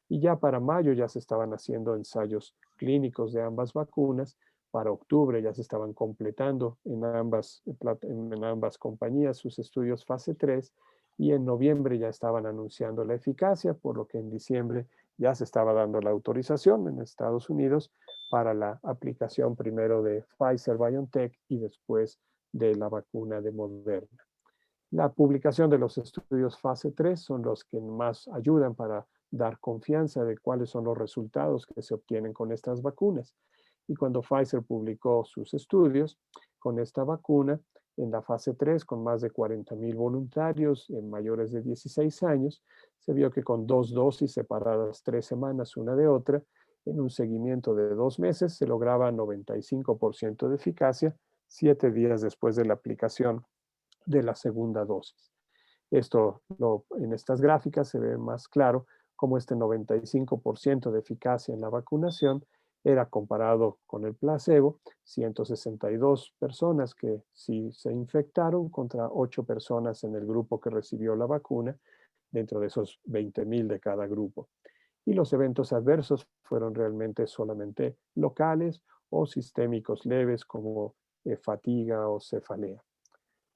Y ya para mayo ya se estaban haciendo ensayos clínicos de ambas vacunas. Para octubre ya se estaban completando en ambas compañías sus estudios fase 3, y en noviembre ya estaban anunciando la eficacia, por lo que en diciembre ya se estaba dando la autorización en Estados Unidos para la aplicación primero de Pfizer BioNTech y después de la vacuna de Moderna. La publicación de los estudios fase 3 son los que más ayudan para dar confianza de cuáles son los resultados que se obtienen con estas vacunas. Y cuando Pfizer publicó sus estudios con esta vacuna, En la fase 3, con más de 40,000 voluntarios mayores de 16 años, se vio que con 2 dosis separadas 3 semanas una de otra, en un seguimiento de 2 meses, se lograba 95% de eficacia 7 días después de la aplicación de la segunda dosis. En estas gráficas se ve más claro cómo este 95% de eficacia en la vacunación era comparado con el placebo, 162 personas que sí se infectaron contra 8 personas en el grupo que recibió la vacuna, dentro de esos 20,000 de cada grupo. Y los eventos adversos fueron realmente solamente locales o sistémicos leves como fatiga o cefalea.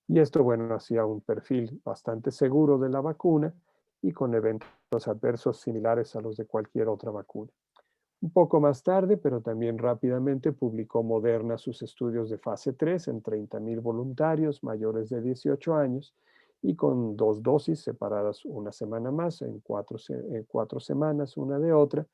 Y esto, bueno, hacía un perfil bastante seguro de la vacuna y con eventos adversos similares a los de cualquier otra vacuna. Un poco más tarde, pero también rápidamente, publicó Moderna sus estudios de fase 3 en 30,000 voluntarios mayores de 18 años y con 2 dosis separadas una semana más, en 4 semanas una de otra.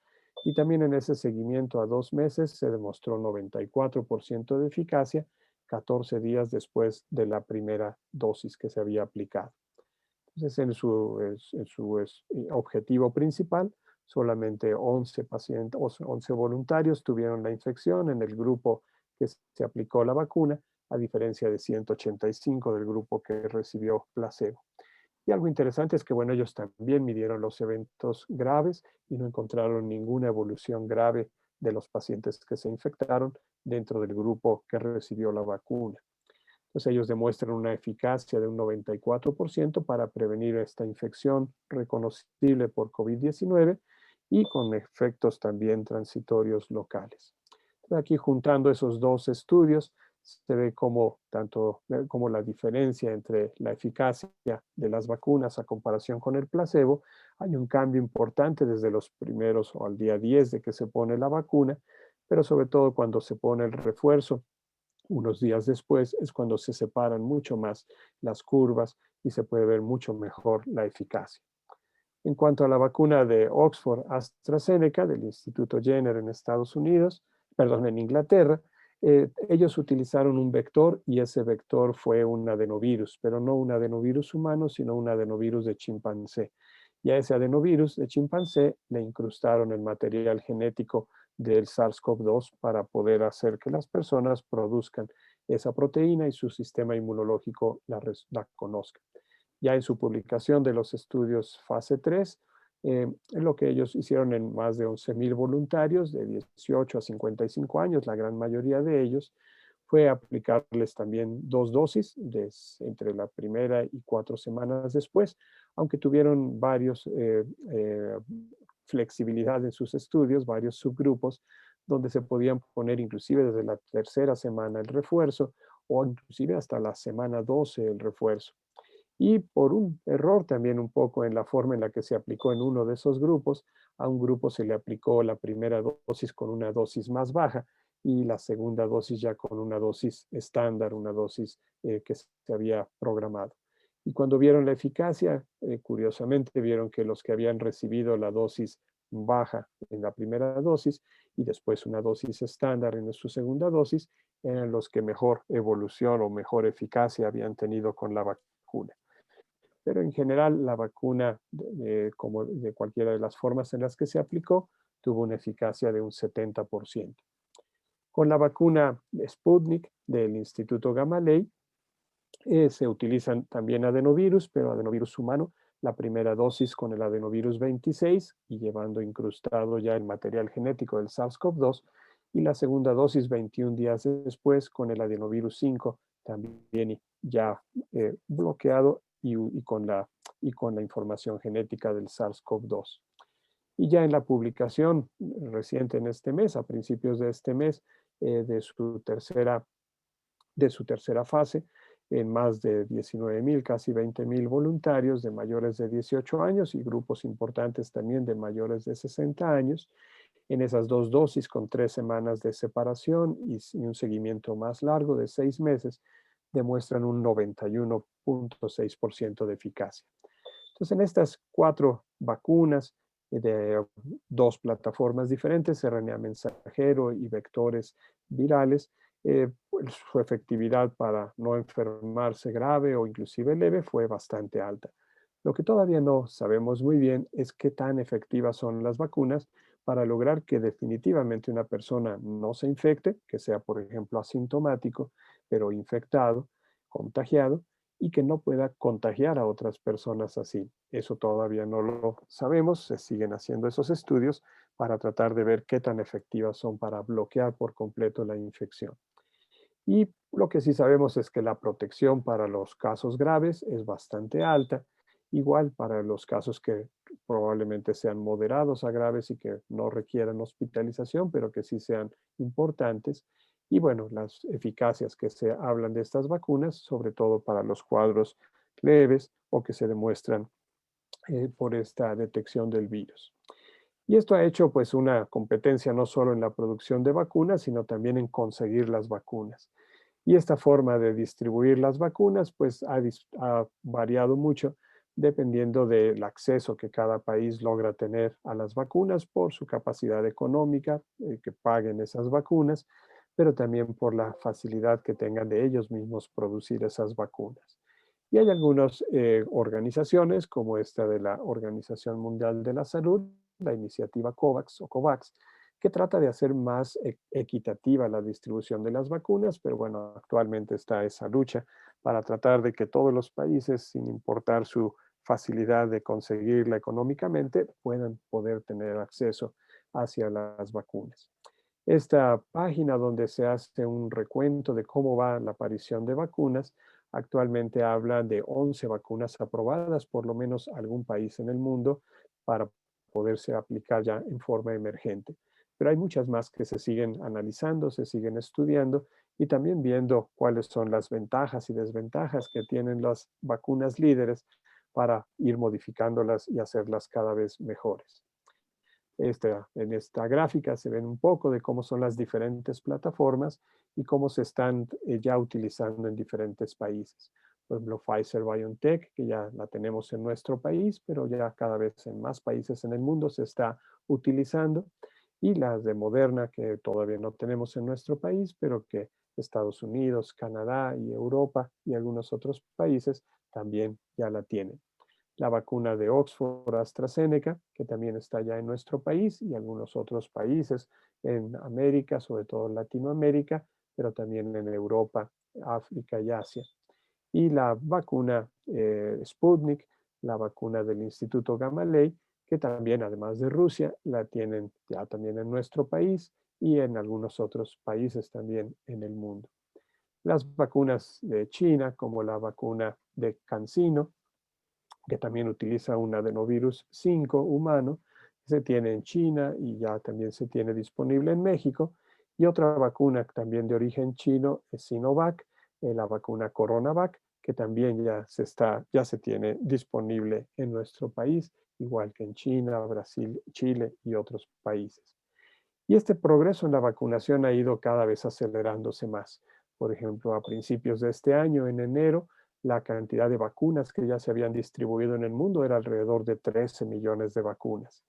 Y también en ese seguimiento a 2 meses se demostró 94% de eficacia 14 días después de la primera dosis que se había aplicado. Entonces, en su objetivo principal, solamente 11 voluntarios tuvieron la infección en el grupo que se aplicó la vacuna, a diferencia de 185 del grupo que recibió placebo. Y algo interesante es que, bueno, ellos también midieron los eventos graves y no encontraron ninguna evolución grave de los pacientes que se infectaron dentro del grupo que recibió la vacuna. Entonces ellos demuestran una eficacia de un 94% para prevenir esta infección reconocible por COVID-19 y con efectos también transitorios locales. Entonces, aquí juntando esos dos estudios, se ve como la diferencia entre la eficacia de las vacunas a comparación con el placebo, hay un cambio importante desde los primeros o al día 10 de que se pone la vacuna, pero sobre todo cuando se pone el refuerzo, unos días después es cuando se separan mucho más las curvas y se puede ver mucho mejor la eficacia. En cuanto a la vacuna de Oxford AstraZeneca del Instituto Jenner en en Inglaterra, ellos utilizaron un vector y ese vector fue un adenovirus, pero no un adenovirus humano, sino un adenovirus de chimpancé. Y a ese adenovirus de chimpancé le incrustaron el material genético del SARS-CoV-2 para poder hacer que las personas produzcan esa proteína y su sistema inmunológico la conozca. Ya en su publicación de los estudios fase 3, lo que ellos hicieron en más de 11,000 voluntarios de 18 a 55 años, la gran mayoría de ellos, fue aplicarles también 2 dosis entre la primera y 4 semanas después, aunque tuvieron varios flexibilidad en sus estudios, varios subgrupos, donde se podían poner inclusive desde la tercera semana el refuerzo o inclusive hasta la semana 12 el refuerzo. Y por un error también un poco en la forma en la que se aplicó en uno de esos grupos, a un grupo se le aplicó la primera dosis con una dosis más baja y la segunda dosis ya con una dosis estándar, una dosis que se había programado. Y cuando vieron la eficacia, curiosamente vieron que los que habían recibido la dosis baja en la primera dosis y después una dosis estándar en su segunda dosis, eran los que mejor evolución o mejor eficacia habían tenido con la vacuna. Pero en general la vacuna, como de cualquiera de las formas en las que se aplicó, tuvo una eficacia de un 70%. Con la vacuna Sputnik del Instituto Gamaleya, se utilizan también adenovirus, pero adenovirus humano, la primera dosis con el adenovirus 26 y llevando incrustado ya el material genético del SARS-CoV-2, y la segunda dosis 21 días después con el adenovirus 5, también ya bloqueado y con la información genética del SARS-CoV-2. Y ya en la publicación reciente en este mes, a principios de este mes, de su tercera fase, en más de 19,000, casi 20,000 voluntarios de mayores de 18 años y grupos importantes también de mayores de 60 años, en esas 2 dosis con 3 semanas de separación y un seguimiento más largo de 6 meses, demuestran un 91.6% de eficacia. Entonces, en estas 4 vacunas de 2 plataformas diferentes, RNA mensajero y vectores virales, pues, su efectividad para no enfermarse grave o inclusive leve fue bastante alta. Lo que todavía no sabemos muy bien es qué tan efectivas son las vacunas para lograr que definitivamente una persona no se infecte, que sea, por ejemplo, asintomático, pero infectado, contagiado, y que no pueda contagiar a otras personas así. Eso todavía no lo sabemos, se siguen haciendo esos estudios para tratar de ver qué tan efectivas son para bloquear por completo la infección. Y lo que sí sabemos es que la protección para los casos graves es bastante alta, igual para los casos que probablemente sean moderados a graves y que no requieran hospitalización, pero que sí sean importantes. Y bueno, las eficacias que se hablan de estas vacunas, sobre todo para los cuadros leves o que se demuestran por esta detección del virus. Y esto ha hecho pues una competencia no solo en la producción de vacunas, sino también en conseguir las vacunas. Y esta forma de distribuir las vacunas pues ha variado mucho dependiendo del acceso que cada país logra tener a las vacunas por su capacidad económica, que paguen esas vacunas, pero también por la facilidad que tengan de ellos mismos producir esas vacunas. Y hay algunas organizaciones, como esta de la Organización Mundial de la Salud, la iniciativa COVAX o COVAX, que trata de hacer más equitativa la distribución de las vacunas, pero bueno, actualmente está esa lucha para tratar de que todos los países, sin importar su facilidad de conseguirla económicamente, puedan poder tener acceso hacia las vacunas. Esta página donde se hace un recuento de cómo va la aparición de vacunas, actualmente habla de 11 vacunas aprobadas, por lo menos algún país en el mundo, para poderse aplicar ya en forma emergente. Pero hay muchas más que se siguen analizando, se siguen estudiando y también viendo cuáles son las ventajas y desventajas que tienen las vacunas líderes para ir modificándolas y hacerlas cada vez mejores. En esta gráfica se ven un poco de cómo son las diferentes plataformas y cómo se están ya utilizando en diferentes países. Por ejemplo, Pfizer-BioNTech, que ya la tenemos en nuestro país, pero ya cada vez en más países en el mundo se está utilizando. Y las de Moderna, que todavía no tenemos en nuestro país, pero que Estados Unidos, Canadá y Europa y algunos otros países también ya la tienen. La vacuna de Oxford AstraZeneca, que también está ya en nuestro país y algunos otros países en América, sobre todo en Latinoamérica, pero también en Europa, África y Asia. Y la vacuna Sputnik, la vacuna del Instituto Gamaleya, que también, además de Rusia, la tienen ya también en nuestro país y en algunos otros países también en el mundo. Las vacunas de China, como la vacuna de CanSino, que también utiliza un adenovirus 5 humano, se tiene en China y ya también se tiene disponible en México. Y otra vacuna también de origen chino es Sinovac, la vacuna CoronaVac, que también ya se tiene disponible en nuestro país, igual que en China, Brasil, Chile y otros países. Y este progreso en la vacunación ha ido cada vez acelerándose más. Por ejemplo, a principios de este año, en enero, la cantidad de vacunas que ya se habían distribuido en el mundo era alrededor de 13 millones de vacunas.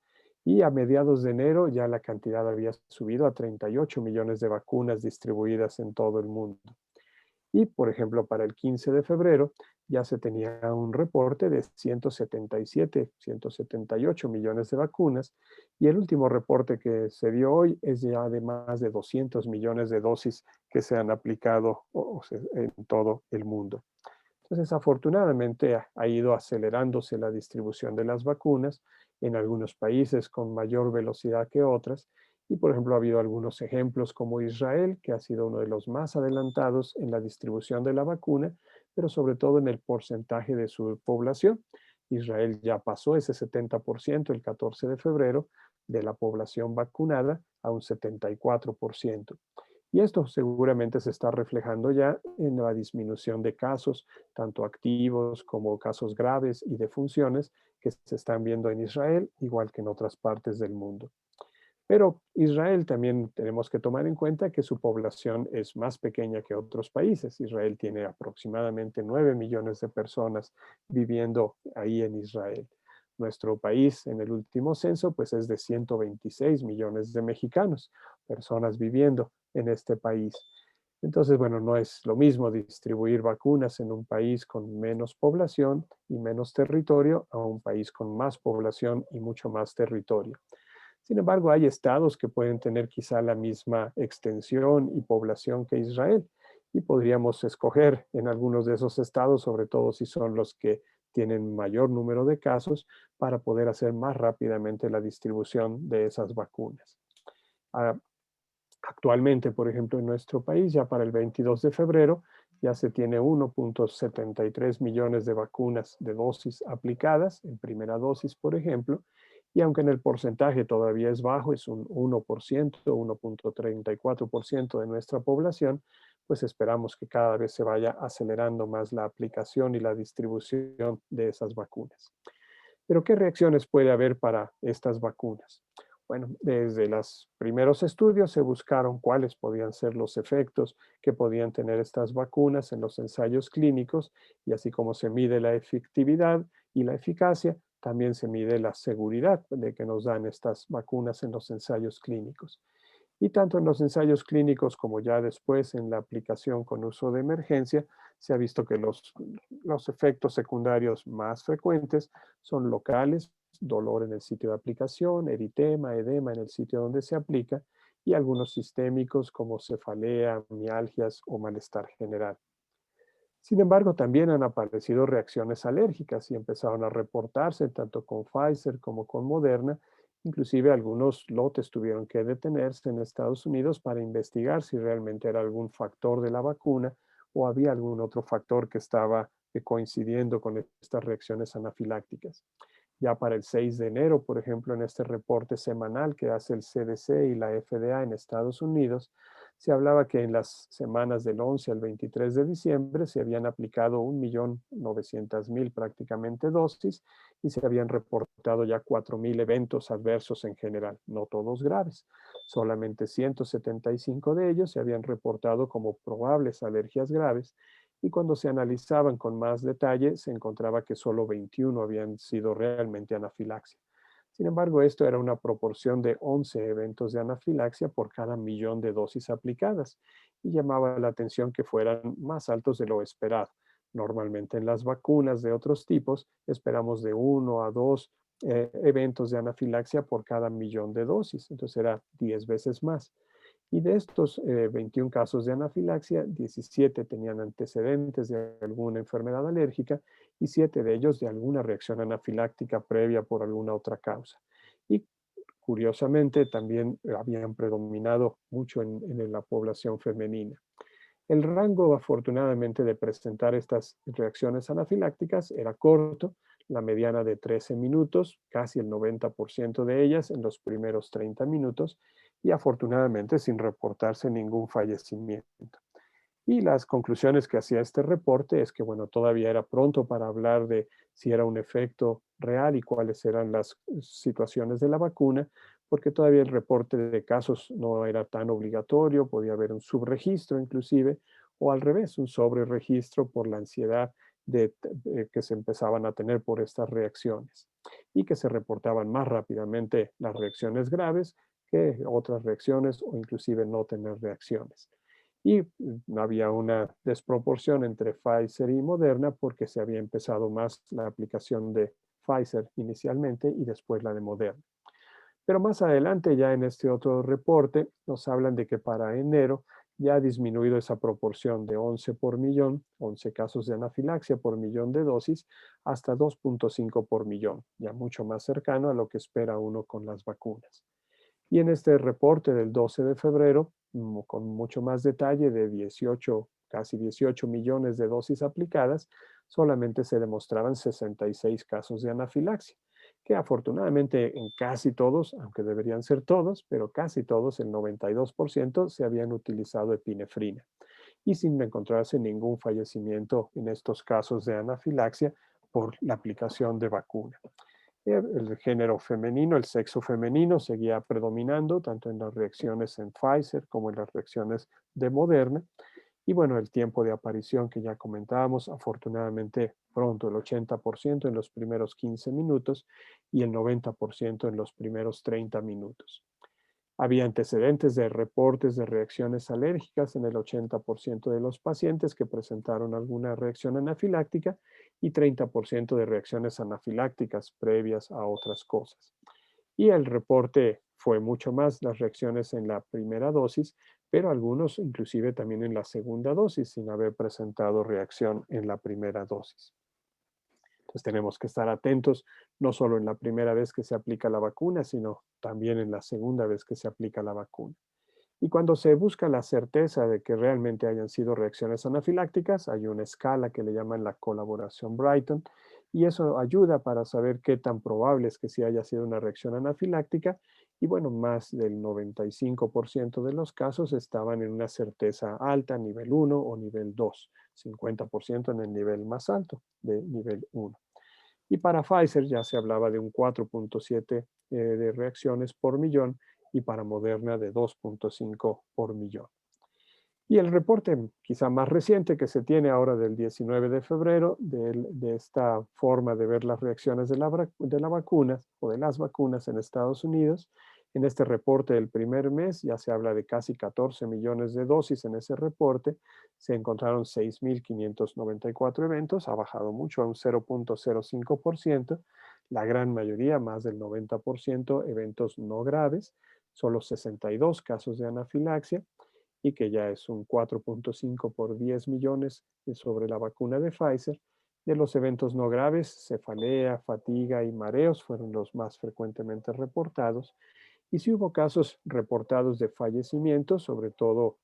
Y a mediados de enero ya la cantidad había subido a 38 millones de vacunas distribuidas en todo el mundo. Y, por ejemplo, para el 15 de febrero ya se tenía un reporte de 177, 178 millones de vacunas y el último reporte que se dio hoy es ya de más de 200 millones de dosis que se han aplicado en todo el mundo. Entonces, afortunadamente ha ido acelerándose la distribución de las vacunas en algunos países con mayor velocidad que otras. Y, por ejemplo, ha habido algunos ejemplos como Israel, que ha sido uno de los más adelantados en la distribución de la vacuna, pero sobre todo en el porcentaje de su población. Israel ya pasó ese 70% el 14 de febrero de la población vacunada a un 74%. Y esto seguramente se está reflejando ya en la disminución de casos, tanto activos como casos graves y defunciones que se están viendo en Israel, igual que en otras partes del mundo. Pero Israel también tenemos que tomar en cuenta que su población es más pequeña que otros países. Israel tiene aproximadamente 9 millones de personas viviendo ahí en Israel. Nuestro país en el último censo pues es de 126 millones de mexicanos, personas viviendo en este país. Entonces, bueno, no es lo mismo distribuir vacunas en un país con menos población y menos territorio a un país con más población y mucho más territorio. Sin embargo, hay estados que pueden tener quizá la misma extensión y población que Israel y podríamos escoger en algunos de esos estados, sobre todo si son los que tienen mayor número de casos, para poder hacer más rápidamente la distribución de esas vacunas. Ah, Actualmente, por ejemplo, en nuestro país, ya para el 22 de febrero, ya se tiene 1.73 millones de vacunas de dosis aplicadas, en primera dosis, por ejemplo, y aunque en el porcentaje todavía es bajo, es un 1%, 1.34% de nuestra población, pues esperamos que cada vez se vaya acelerando más la aplicación y la distribución de esas vacunas. Pero ¿qué reacciones puede haber para estas vacunas? Bueno, desde los primeros estudios se buscaron cuáles podían ser los efectos que podían tener estas vacunas en los ensayos clínicos y así como se mide la efectividad y la eficacia, también se mide la seguridad de que nos dan estas vacunas en los ensayos clínicos. Y tanto en los ensayos clínicos como ya después en la aplicación con uso de emergencia, se ha visto que los efectos secundarios más frecuentes son locales, dolor en el sitio de aplicación, eritema, edema en el sitio donde se aplica, y algunos sistémicos como cefalea, mialgias o malestar general. Sin embargo, también han aparecido reacciones alérgicas y empezaron a reportarse tanto con Pfizer como con Moderna. Inclusive algunos lotes tuvieron que detenerse en Estados Unidos para investigar si realmente era algún factor de la vacuna o había algún otro factor que estaba coincidiendo con estas reacciones anafilácticas. Ya para el 6 de enero, por ejemplo, en este reporte semanal que hace el CDC y la FDA en Estados Unidos, se hablaba que en las semanas del 11 al 23 de diciembre se habían aplicado 1.900.000 prácticamente dosis y se habían reportado ya 4.000 eventos adversos en general, no todos graves. Solamente 175 de ellos se habían reportado como probables alergias graves y cuando se analizaban con más detalle se encontraba que solo 21 habían sido realmente anafilaxia. Sin embargo, esto era una proporción de 11 eventos de anafilaxia por cada millón de dosis aplicadas y llamaba la atención que fueran más altos de lo esperado. Normalmente en las vacunas de otros tipos esperamos de 1 a 2 eventos de anafilaxia por cada millón de dosis, entonces era 10 veces más. Y de estos 21 casos de anafilaxia, 17 tenían antecedentes de alguna enfermedad alérgica y 7 de ellos de alguna reacción anafiláctica previa por alguna otra causa. Y curiosamente también habían predominado mucho en la población femenina. El rango, afortunadamente, de presentar estas reacciones anafilácticas era corto, la mediana de 13 minutos, casi el 90% de ellas en los primeros 30 minutos, y afortunadamente sin reportarse ningún fallecimiento. Y las conclusiones que hacía este reporte es que, bueno, todavía era pronto para hablar de si era un efecto real y cuáles eran las situaciones de la vacuna, porque todavía el reporte de casos no era tan obligatorio, podía haber un subregistro inclusive, o al revés, un sobreregistro por la ansiedad que se empezaban a tener por estas reacciones y que se reportaban más rápidamente las reacciones graves que otras reacciones o inclusive no tener reacciones. Y había una desproporción entre Pfizer y Moderna porque se había empezado más la aplicación de Pfizer inicialmente y después la de Moderna. Pero más adelante, ya en este otro reporte, nos hablan de que para enero ya ha disminuido esa proporción de 11 por millón, 11 casos de anafilaxia por millón de dosis, hasta 2.5 por millón, ya mucho más cercano a lo que espera uno con las vacunas. Y en este reporte del 12 de febrero, con mucho más detalle de 18, casi 18 millones de dosis aplicadas, solamente se demostraban 66 casos de anafilaxia, que afortunadamente en casi todos, aunque deberían ser todos, pero casi todos, el 92%, se habían utilizado epinefrina y sin encontrarse ningún fallecimiento en estos casos de anafilaxia por la aplicación de vacuna. El género femenino, el sexo femenino seguía predominando tanto en las reacciones en Pfizer como en las reacciones de Moderna. Y bueno, el tiempo de aparición que ya comentábamos, afortunadamente pronto, el 80% en los primeros 15 minutos y el 90% en los primeros 30 minutos. Había antecedentes de reportes de reacciones alérgicas en el 80% de los pacientes que presentaron alguna reacción anafiláctica y 30% de reacciones anafilácticas previas a otras cosas. Y el reporte fue mucho más las reacciones en la primera dosis, pero algunos inclusive también en la segunda dosis sin haber presentado reacción en la primera dosis. Entonces tenemos que estar atentos no solo en la primera vez que se aplica la vacuna, sino también en la segunda vez que se aplica la vacuna. Y cuando se busca la certeza de que realmente hayan sido reacciones anafilácticas, hay una escala que le llaman la colaboración Brighton, y eso ayuda para saber qué tan probable es que sí haya sido una reacción anafiláctica, y bueno, más del 95% de los casos estaban en una certeza alta, nivel 1 o nivel 2, 50% en el nivel más alto, de nivel 1. Y para Pfizer ya se hablaba de un 4.7 de reacciones por millón, y para Moderna de 2.5 por millón. Y el reporte quizá más reciente que se tiene ahora del 19 de febrero de esta forma de ver las reacciones de la vacuna o de las vacunas en Estados Unidos, en este reporte del primer mes ya se habla de casi 14 millones de dosis en ese reporte, se encontraron 6.594 eventos, ha bajado mucho a un 0.05%, la gran mayoría, más del 90%, eventos no graves, solo 62 casos de anafilaxia, y que ya es un 4.5 por 10 millones sobre la vacuna de Pfizer. De los eventos no graves, cefalea, fatiga y mareos fueron los más frecuentemente reportados. Y sí hubo casos reportados de fallecimiento, sobre todo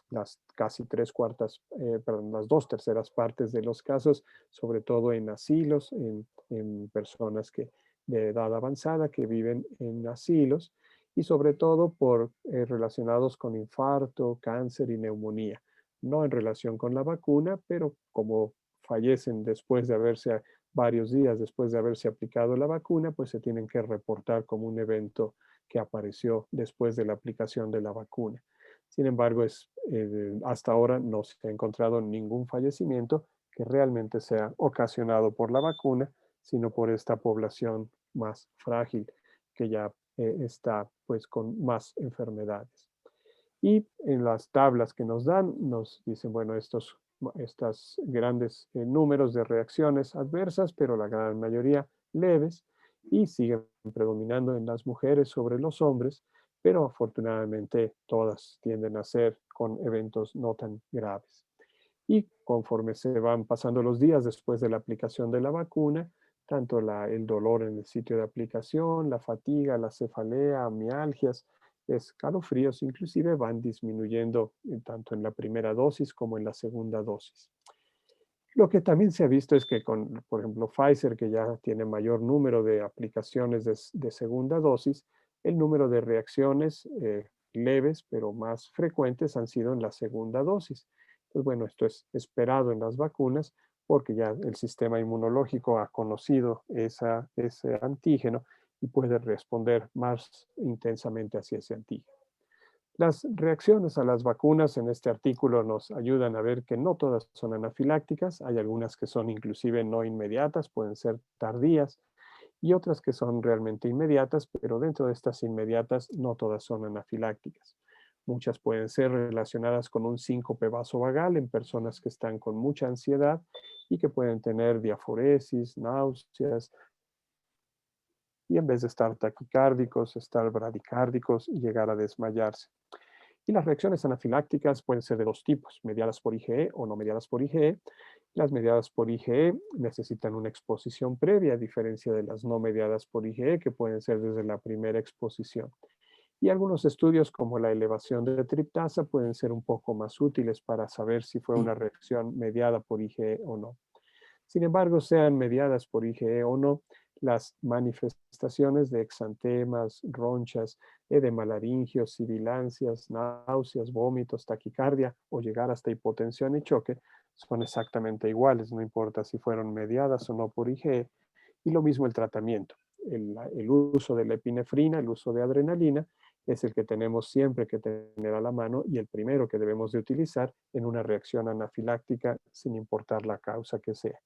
las casi las 2/3 partes de los casos, sobre todo en asilos, en personas de edad avanzada que viven en asilos, y sobre todo relacionados con infarto, cáncer y neumonía. No en relación con la vacuna, pero como fallecen varios días después de haberse aplicado la vacuna, pues se tienen que reportar como un evento que apareció después de la aplicación de la vacuna. Sin embargo, hasta ahora no se ha encontrado ningún fallecimiento que realmente sea ocasionado por la vacuna, sino por esta población más frágil que ya está pues con más enfermedades. Y en las tablas que nos dan, nos dicen, bueno, estos grandes números de reacciones adversas, pero la gran mayoría leves, y siguen predominando en las mujeres sobre los hombres, pero afortunadamente todas tienden a ser con eventos no tan graves. Y conforme se van pasando los días después de la aplicación de la vacuna, tanto el dolor en el sitio de aplicación, la fatiga, la cefalea, mialgias, escalofríos, inclusive van disminuyendo tanto en la primera dosis como en la segunda dosis. Lo que también se ha visto es que por ejemplo, Pfizer, que ya tiene mayor número de aplicaciones de segunda dosis, el número de reacciones leves, pero más frecuentes, han sido en la segunda dosis. Pues bueno, esto es esperado en las vacunas porque ya el sistema inmunológico ha conocido ese antígeno y puede responder más intensamente hacia ese antígeno. Las reacciones a las vacunas en este artículo nos ayudan a ver que no todas son anafilácticas, hay algunas que son inclusive no inmediatas, pueden ser tardías, y otras que son realmente inmediatas, pero dentro de estas inmediatas no todas son anafilácticas. Muchas pueden ser relacionadas con un síncope vasovagal en personas que están con mucha ansiedad y que pueden tener diaforesis, náuseas, y en vez de estar taquicárdicos, estar bradicárdicos y llegar a desmayarse. Y las reacciones anafilácticas pueden ser de dos tipos, mediadas por IgE o no mediadas por IgE. Las mediadas por IgE necesitan una exposición previa, a diferencia de las no mediadas por IgE, que pueden ser desde la primera exposición. Y algunos estudios, como la elevación de triptasa, pueden ser un poco más útiles para saber si fue una reacción mediada por IgE o no. Sin embargo, sean mediadas por IgE o no, las manifestaciones de exantemas, ronchas, edema laringio, sibilancias, náuseas, vómitos, taquicardia o llegar hasta hipotensión y choque son exactamente iguales, no importa si fueron mediadas o no por IgE. Y lo mismo el tratamiento. El uso de la epinefrina, el uso de adrenalina, es el que tenemos siempre que tener a la mano y el primero que debemos de utilizar en una reacción anafiláctica sin importar la causa que sea.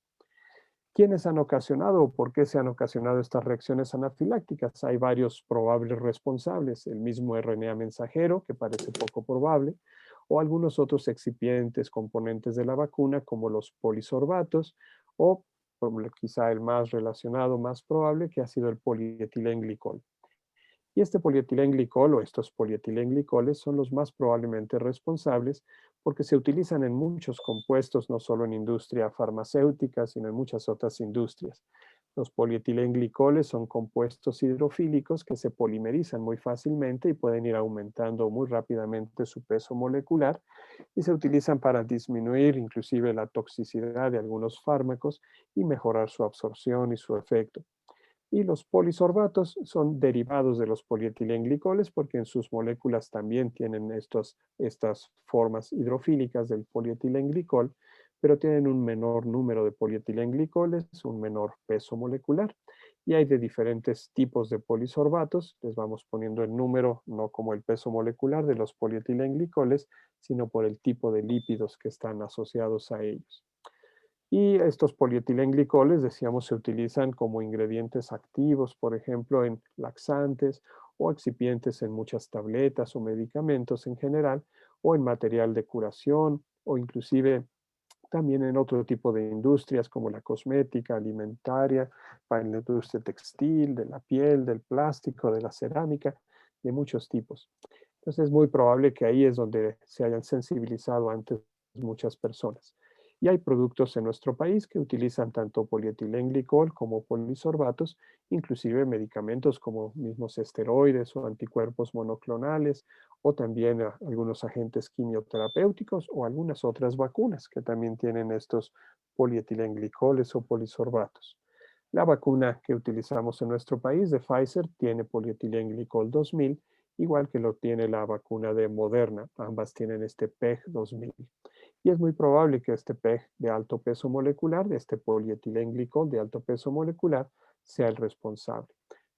¿Quiénes han ocasionado o por qué se han ocasionado estas reacciones anafilácticas? Hay varios probables responsables, el mismo RNA mensajero, que parece poco probable, o algunos otros excipientes componentes de la vacuna, como los polisorbatos, o quizá el más relacionado, más probable, que ha sido el polietilenglicol. Y este polietilenglicol o estos polietilenglicoles son los más probablemente responsables porque se utilizan en muchos compuestos, no solo en industria farmacéutica, sino en muchas otras industrias. Los polietilenglicoles son compuestos hidrofílicos que se polimerizan muy fácilmente y pueden ir aumentando muy rápidamente su peso molecular y se utilizan para disminuir inclusive la toxicidad de algunos fármacos y mejorar su absorción y su efecto. Y los polisorbatos son derivados de los polietilenglicoles porque en sus moléculas también tienen estas formas hidrofílicas del polietilenglicol, pero tienen un menor número de polietilenglicoles, un menor peso molecular. Y hay de diferentes tipos de polisorbatos, les vamos poniendo el número, no como el peso molecular de los polietilenglicoles, sino por el tipo de lípidos que están asociados a ellos. Y estos polietilenglicoles, decíamos, se utilizan como ingredientes activos, por ejemplo, en laxantes o excipientes en muchas tabletas o medicamentos en general, o en material de curación, o inclusive también en otro tipo de industrias como la cosmética, alimentaria, para la industria textil, de la piel, del plástico, de la cerámica, de muchos tipos. Entonces es muy probable que ahí es donde se hayan sensibilizado antes muchas personas. Y hay productos en nuestro país que utilizan tanto polietilenglicol como polisorbatos, inclusive medicamentos como mismos esteroides o anticuerpos monoclonales, o también algunos agentes quimioterapéuticos o algunas otras vacunas que también tienen estos polietilenglicoles o polisorbatos. La vacuna que utilizamos en nuestro país de Pfizer tiene polietilenglicol 2000, igual que lo tiene la vacuna de Moderna. Ambas tienen este PEG 2000. Y es muy probable que este PEG de alto peso molecular, de este polietilenglicol de alto peso molecular, sea el responsable.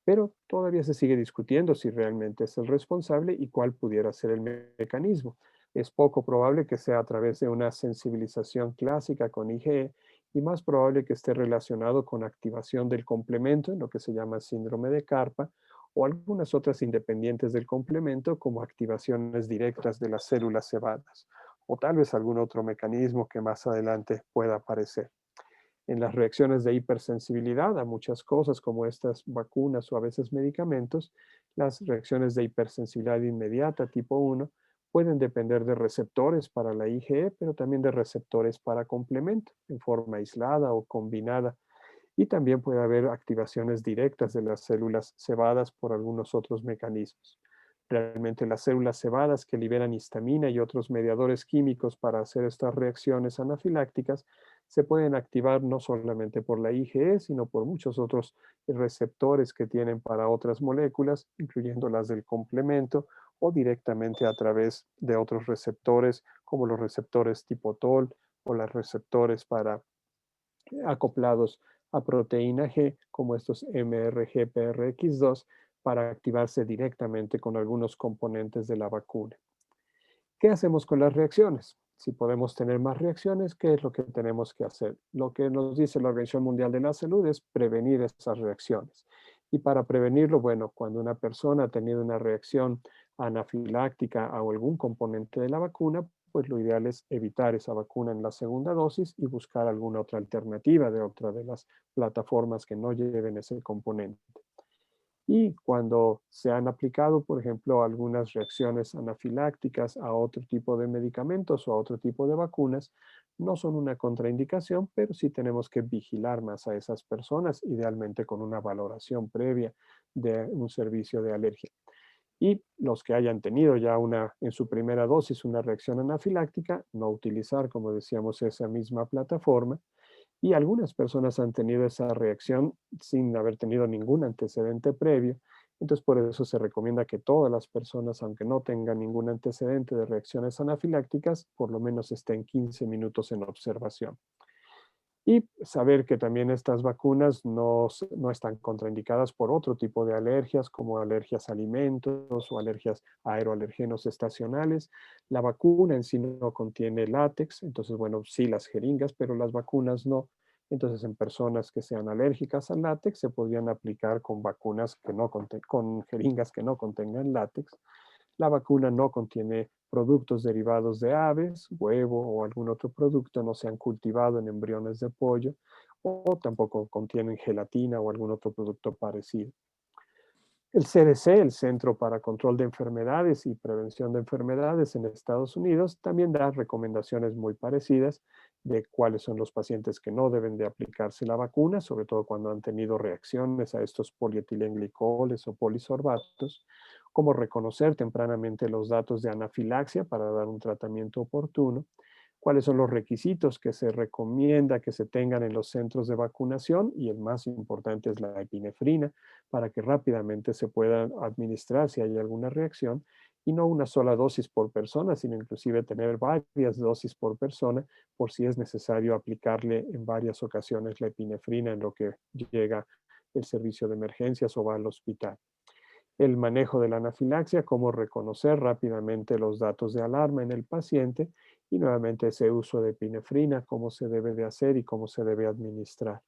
Pero todavía se sigue discutiendo si realmente es el responsable y cuál pudiera ser el mecanismo. Es poco probable que sea a través de una sensibilización clásica con IgE y más probable que esté relacionado con activación del complemento, en lo que se llama síndrome de Carpa, o algunas otras independientes del complemento, como activaciones directas de las células cebadas, o tal vez algún otro mecanismo que más adelante pueda aparecer. En las reacciones de hipersensibilidad a muchas cosas como estas vacunas o a veces medicamentos, las reacciones de hipersensibilidad inmediata tipo 1 pueden depender de receptores para la IgE, pero también de receptores para complemento en forma aislada o combinada. Y también puede haber activaciones directas de las células cebadas por algunos otros mecanismos. Realmente las células cebadas que liberan histamina y otros mediadores químicos para hacer estas reacciones anafilácticas se pueden activar no solamente por la IgE, sino por muchos otros receptores que tienen para otras moléculas, incluyendo las del complemento, o directamente a través de otros receptores, como los receptores tipo TOL o los receptores para acoplados a proteína G, como estos MRGPRX2, para activarse directamente con algunos componentes de la vacuna. ¿Qué hacemos con las reacciones? Si podemos tener más reacciones, ¿qué es lo que tenemos que hacer? Lo que nos dice la Organización Mundial de la Salud es prevenir esas reacciones. Y para prevenirlo, bueno, cuando una persona ha tenido una reacción anafiláctica a algún componente de la vacuna, pues lo ideal es evitar esa vacuna en la segunda dosis y buscar alguna otra alternativa de otra de las plataformas que no lleven ese componente. Y cuando se han aplicado, por ejemplo, algunas reacciones anafilácticas a otro tipo de medicamentos o a otro tipo de vacunas, no son una contraindicación, pero sí tenemos que vigilar más a esas personas, idealmente con una valoración previa de un servicio de alergia. Y los que hayan tenido ya en su primera dosis una reacción anafiláctica, no utilizar, como decíamos, esa misma plataforma. Y algunas personas han tenido esa reacción sin haber tenido ningún antecedente previo. Entonces, por eso se recomienda que todas las personas, aunque no tengan ningún antecedente de reacciones anafilácticas, por lo menos estén 15 minutos en observación. Y saber que también estas vacunas no están contraindicadas por otro tipo de alergias, como alergias a alimentos o alergias a aeroalergenos estacionales. La vacuna en sí no contiene látex, entonces, bueno, sí las jeringas, pero las vacunas no. Entonces, en personas que sean alérgicas al látex, se podrían aplicar con vacunas que no con jeringas que no contengan látex. La vacuna no contiene productos derivados de aves, huevo o algún otro producto, no se han cultivado en embriones de pollo, o tampoco contienen gelatina o algún otro producto parecido. El CDC, el Centro para Control de Enfermedades y Prevención de Enfermedades en Estados Unidos, también da recomendaciones muy parecidas de cuáles son los pacientes que no deben de aplicarse la vacuna, sobre todo cuando han tenido reacciones a estos polietilenglicoles o polisorbatos, cómo reconocer tempranamente los datos de anafilaxia para dar un tratamiento oportuno, cuáles son los requisitos que se recomienda que se tengan en los centros de vacunación, y el más importante es la epinefrina, para que rápidamente se pueda administrar si hay alguna reacción, y no una sola dosis por persona, sino inclusive tener varias dosis por persona, por si es necesario aplicarle en varias ocasiones la epinefrina en lo que llega el servicio de emergencias o va al hospital. El manejo de la anafilaxia, cómo reconocer rápidamente los datos de alarma en el paciente, y nuevamente ese uso de epinefrina, cómo se debe de hacer y cómo se debe administrar.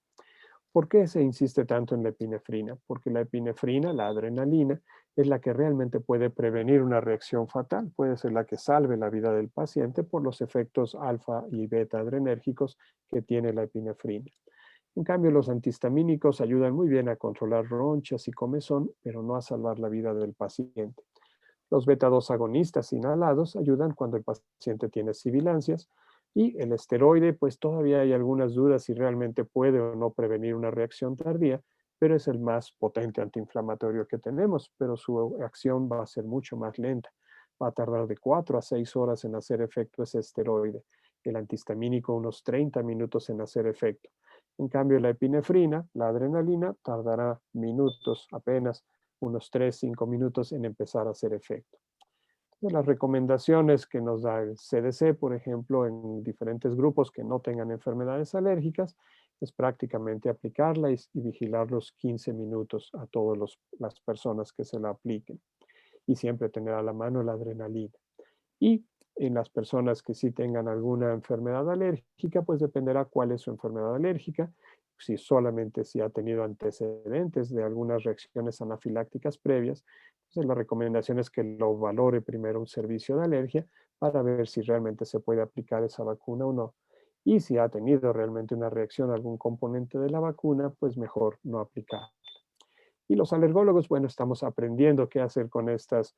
¿Por qué se insiste tanto en la epinefrina? Porque la epinefrina, la adrenalina, es la que realmente puede prevenir una reacción fatal, puede ser la que salve la vida del paciente por los efectos alfa y beta adrenérgicos que tiene la epinefrina. En cambio, los antihistamínicos ayudan muy bien a controlar ronchas y comezón, pero no a salvar la vida del paciente. Los beta-2 agonistas inhalados ayudan cuando el paciente tiene sibilancias, y el esteroide, pues todavía hay algunas dudas si realmente puede o no prevenir una reacción tardía, pero es el más potente antiinflamatorio que tenemos, pero su acción va a ser mucho más lenta. Va a tardar de 4 a 6 horas en hacer efecto ese esteroide. El antihistamínico unos 30 minutos en hacer efecto. En cambio, la epinefrina, la adrenalina, tardará minutos, apenas unos 3-5 minutos en empezar a hacer efecto. De las recomendaciones que nos da el CDC, por ejemplo, en diferentes grupos que no tengan enfermedades alérgicas, es prácticamente aplicarla y vigilar los 15 minutos a todas las personas que se la apliquen. Y siempre tener a la mano la adrenalina. Y en las personas que sí tengan alguna enfermedad alérgica, pues dependerá cuál es su enfermedad alérgica. Si ha tenido antecedentes de algunas reacciones anafilácticas previas, entonces la recomendación es que lo valore primero un servicio de alergia para ver si realmente se puede aplicar esa vacuna o no. Y si ha tenido realmente una reacción a algún componente de la vacuna, pues mejor no aplicar. Y los alergólogos, bueno, estamos aprendiendo qué hacer con estas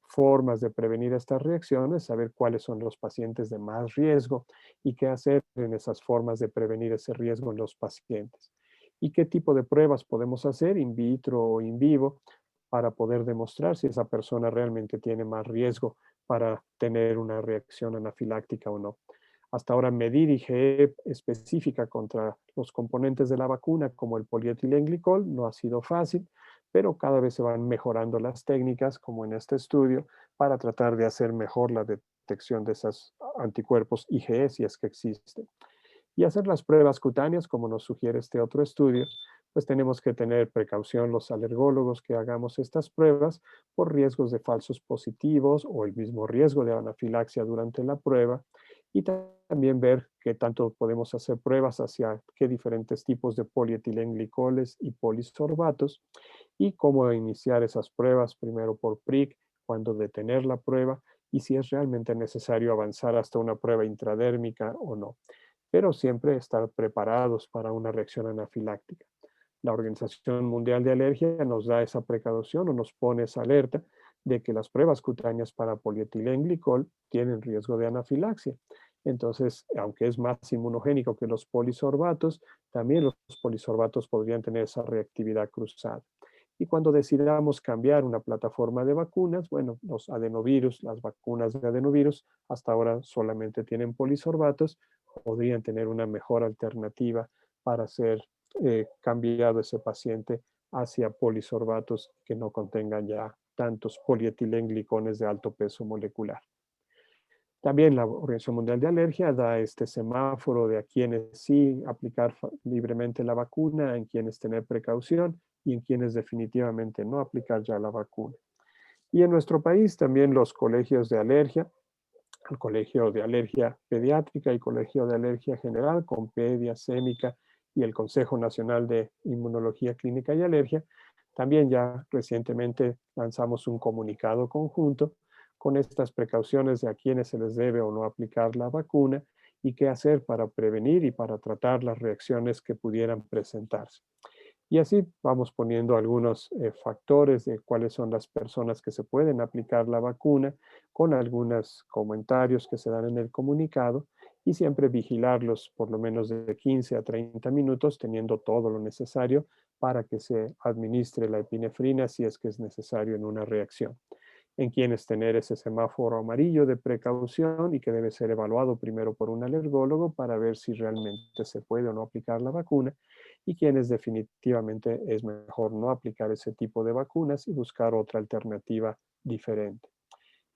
formas de prevenir estas reacciones, saber cuáles son los pacientes de más riesgo y qué hacer en esas formas de prevenir ese riesgo en los pacientes. Y qué tipo de pruebas podemos hacer, in vitro o in vivo, para poder demostrar si esa persona realmente tiene más riesgo para tener una reacción anafiláctica o no. Hasta ahora, medir IgE específica contra los componentes de la vacuna, como el polietilenglicol, no ha sido fácil, pero cada vez se van mejorando las técnicas, como en este estudio, para tratar de hacer mejor la detección de esos anticuerpos IgE, si es que existen. Y hacer las pruebas cutáneas, como nos sugiere este otro estudio, pues tenemos que tener precaución los alergólogos que hagamos estas pruebas por riesgos de falsos positivos o el mismo riesgo de anafilaxia durante la prueba, y también ver qué tanto podemos hacer pruebas hacia qué diferentes tipos de polietilenglicoles y polisorbatos, y cómo iniciar esas pruebas, primero por PRIC, cuándo detener la prueba y si es realmente necesario avanzar hasta una prueba intradérmica o no. Pero siempre estar preparados para una reacción anafiláctica. La Organización Mundial de Alergia nos da esa precaución o nos pone esa alerta de que las pruebas cutáneas para polietilenglicol tienen riesgo de anafilaxia. Entonces, aunque es más inmunogénico que los polisorbatos, también los polisorbatos podrían tener esa reactividad cruzada. Y cuando decidamos cambiar una plataforma de vacunas, bueno, los adenovirus, las vacunas de adenovirus, hasta ahora solamente tienen polisorbatos, podrían tener una mejor alternativa para ser cambiado ese paciente hacia polisorbatos que no contengan ya tantos polietilenglicones de alto peso molecular. También la Organización Mundial de Alergia da este semáforo de a quienes sí aplicar libremente la vacuna, en quienes tener precaución y en quienes definitivamente no aplicar ya la vacuna. Y en nuestro país también los colegios de alergia al Colegio de Alergia Pediátrica y Colegio de Alergia General, Compedia, Sémica y el Consejo Nacional de Inmunología Clínica y Alergia. También ya recientemente lanzamos un comunicado conjunto con estas precauciones de a quienes se les debe o no aplicar la vacuna y qué hacer para prevenir y para tratar las reacciones que pudieran presentarse. Y así vamos poniendo algunos factores de cuáles son las personas que se pueden aplicar la vacuna, con algunos comentarios que se dan en el comunicado, y siempre vigilarlos por lo menos de 15 a 30 minutos, teniendo todo lo necesario para que se administre la epinefrina si es que es necesario en una reacción. En quienes tener ese semáforo amarillo de precaución y que debe ser evaluado primero por un alergólogo para ver si realmente se puede o no aplicar la vacuna, y quienes definitivamente es mejor no aplicar ese tipo de vacunas y buscar otra alternativa diferente.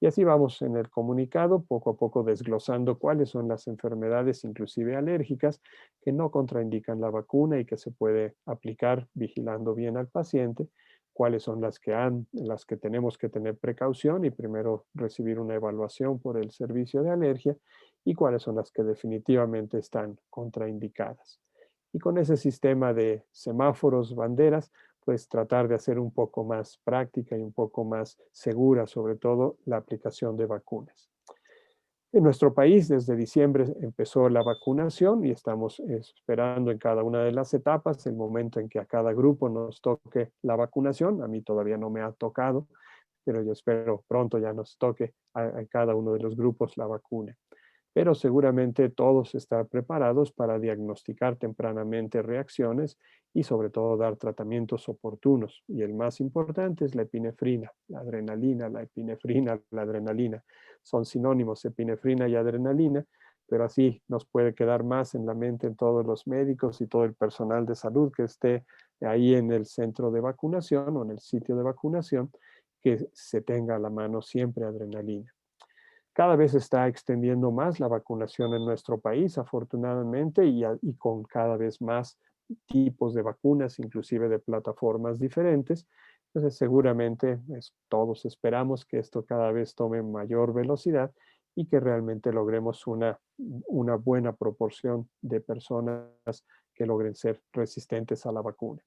Y así vamos en el comunicado, poco a poco desglosando cuáles son las enfermedades, inclusive alérgicas, que no contraindican la vacuna y que se puede aplicar vigilando bien al paciente, cuáles son las que tenemos que tener precaución y primero recibir una evaluación por el servicio de alergia, y cuáles son las que definitivamente están contraindicadas. Y con ese sistema de semáforos, banderas, pues tratar de hacer un poco más práctica y un poco más segura, sobre todo, la aplicación de vacunas. En nuestro país, desde diciembre empezó la vacunación y estamos esperando en cada una de las etapas el momento en que a cada grupo nos toque la vacunación. A mí todavía no me ha tocado, pero yo espero pronto ya nos toque a cada uno de los grupos la vacuna. Pero seguramente todos están preparados para diagnosticar tempranamente reacciones y sobre todo dar tratamientos oportunos. Y el más importante es la epinefrina, la adrenalina, la epinefrina, la adrenalina. Son sinónimos, epinefrina y adrenalina, pero así nos puede quedar más en la mente en todos los médicos y todo el personal de salud que esté ahí en el centro de vacunación o en el sitio de vacunación, que se tenga a la mano siempre adrenalina. Cada vez se está extendiendo más la vacunación en nuestro país, afortunadamente, y con cada vez más tipos de vacunas, inclusive de plataformas diferentes. Entonces, seguramente todos esperamos que esto cada vez tome mayor velocidad y que realmente logremos una buena proporción de personas que logren ser resistentes a la vacuna.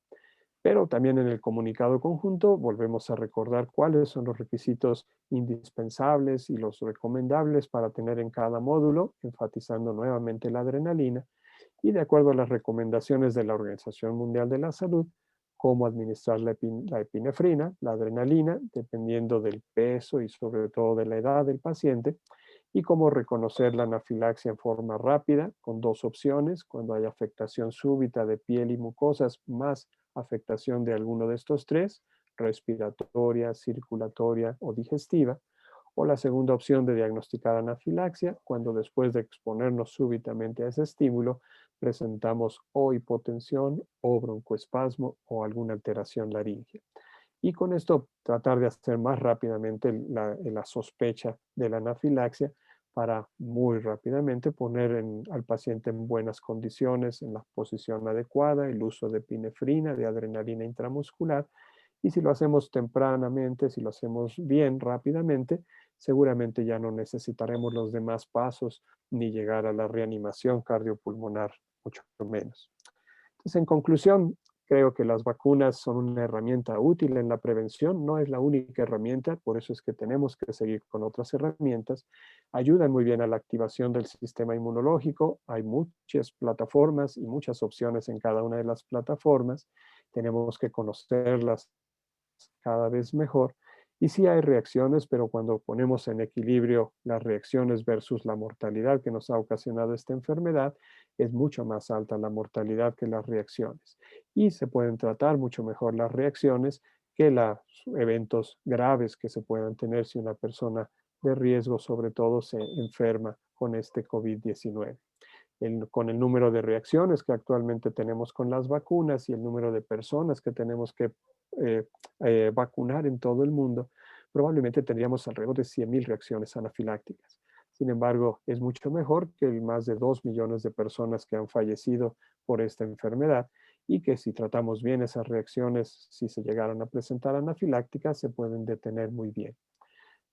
Pero también en el comunicado conjunto volvemos a recordar cuáles son los requisitos indispensables y los recomendables para tener en cada módulo, enfatizando nuevamente la adrenalina, y de acuerdo a las recomendaciones de la Organización Mundial de la Salud, cómo administrar la epinefrina, la adrenalina, dependiendo del peso y sobre todo de la edad del paciente, y cómo reconocer la anafilaxia en forma rápida, con dos opciones: cuando hay afectación súbita de piel y mucosas, más afectación de alguno de estos tres, respiratoria, circulatoria o digestiva; o la segunda opción de diagnosticar anafilaxia, cuando después de exponernos súbitamente a ese estímulo, presentamos o hipotensión o broncoespasmo o alguna alteración laríngea. Y con esto tratar de hacer más rápidamente la sospecha de la anafilaxia para muy rápidamente poner al paciente en buenas condiciones, en la posición adecuada, el uso de epinefrina, de adrenalina intramuscular. Y si lo hacemos tempranamente, si lo hacemos bien, rápidamente, seguramente ya no necesitaremos los demás pasos ni llegar a la reanimación cardiopulmonar, mucho menos. Entonces, en conclusión, creo que las vacunas son una herramienta útil en la prevención, no es la única herramienta, por eso es que tenemos que seguir con otras herramientas. Ayudan muy bien a la activación del sistema inmunológico, hay muchas plataformas y muchas opciones en cada una de las plataformas, tenemos que conocerlas cada vez mejor. Y sí hay reacciones, pero cuando ponemos en equilibrio las reacciones versus la mortalidad que nos ha ocasionado esta enfermedad, es mucho más alta la mortalidad que las reacciones. Y se pueden tratar mucho mejor las reacciones que los eventos graves que se puedan tener si una persona de riesgo, sobre todo, se enferma con este COVID-19. Con el número de reacciones que actualmente tenemos con las vacunas y el número de personas que tenemos que vacunar en todo el mundo, probablemente tendríamos alrededor de 100,000 reacciones anafilácticas. Sin embargo, es mucho mejor que el más de 2 millones de personas que han fallecido por esta enfermedad, y que si tratamos bien esas reacciones, si se llegaron a presentar anafilácticas, se pueden detener muy bien.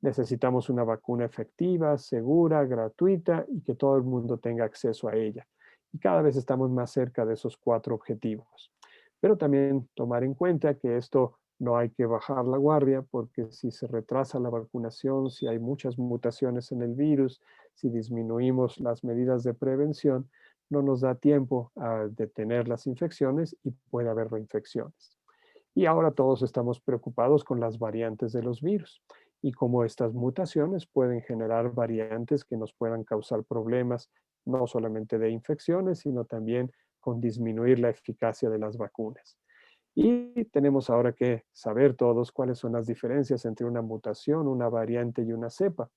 Necesitamos una vacuna efectiva, segura, gratuita y que todo el mundo tenga acceso a ella. Y cada vez estamos más cerca de esos 4 objetivos. Pero también tomar en cuenta que esto no hay que bajar la guardia, porque si se retrasa la vacunación, si hay muchas mutaciones en el virus, si disminuimos las medidas de prevención, no nos da tiempo a detener las infecciones y puede haber reinfecciones. Y ahora todos estamos preocupados con las variantes de los virus y cómo estas mutaciones pueden generar variantes que nos puedan causar problemas, no solamente de infecciones, sino también con disminuir la eficacia de las vacunas. Y tenemos ahora que saber todos cuáles son las diferencias entre una mutación, una variante y una cepa.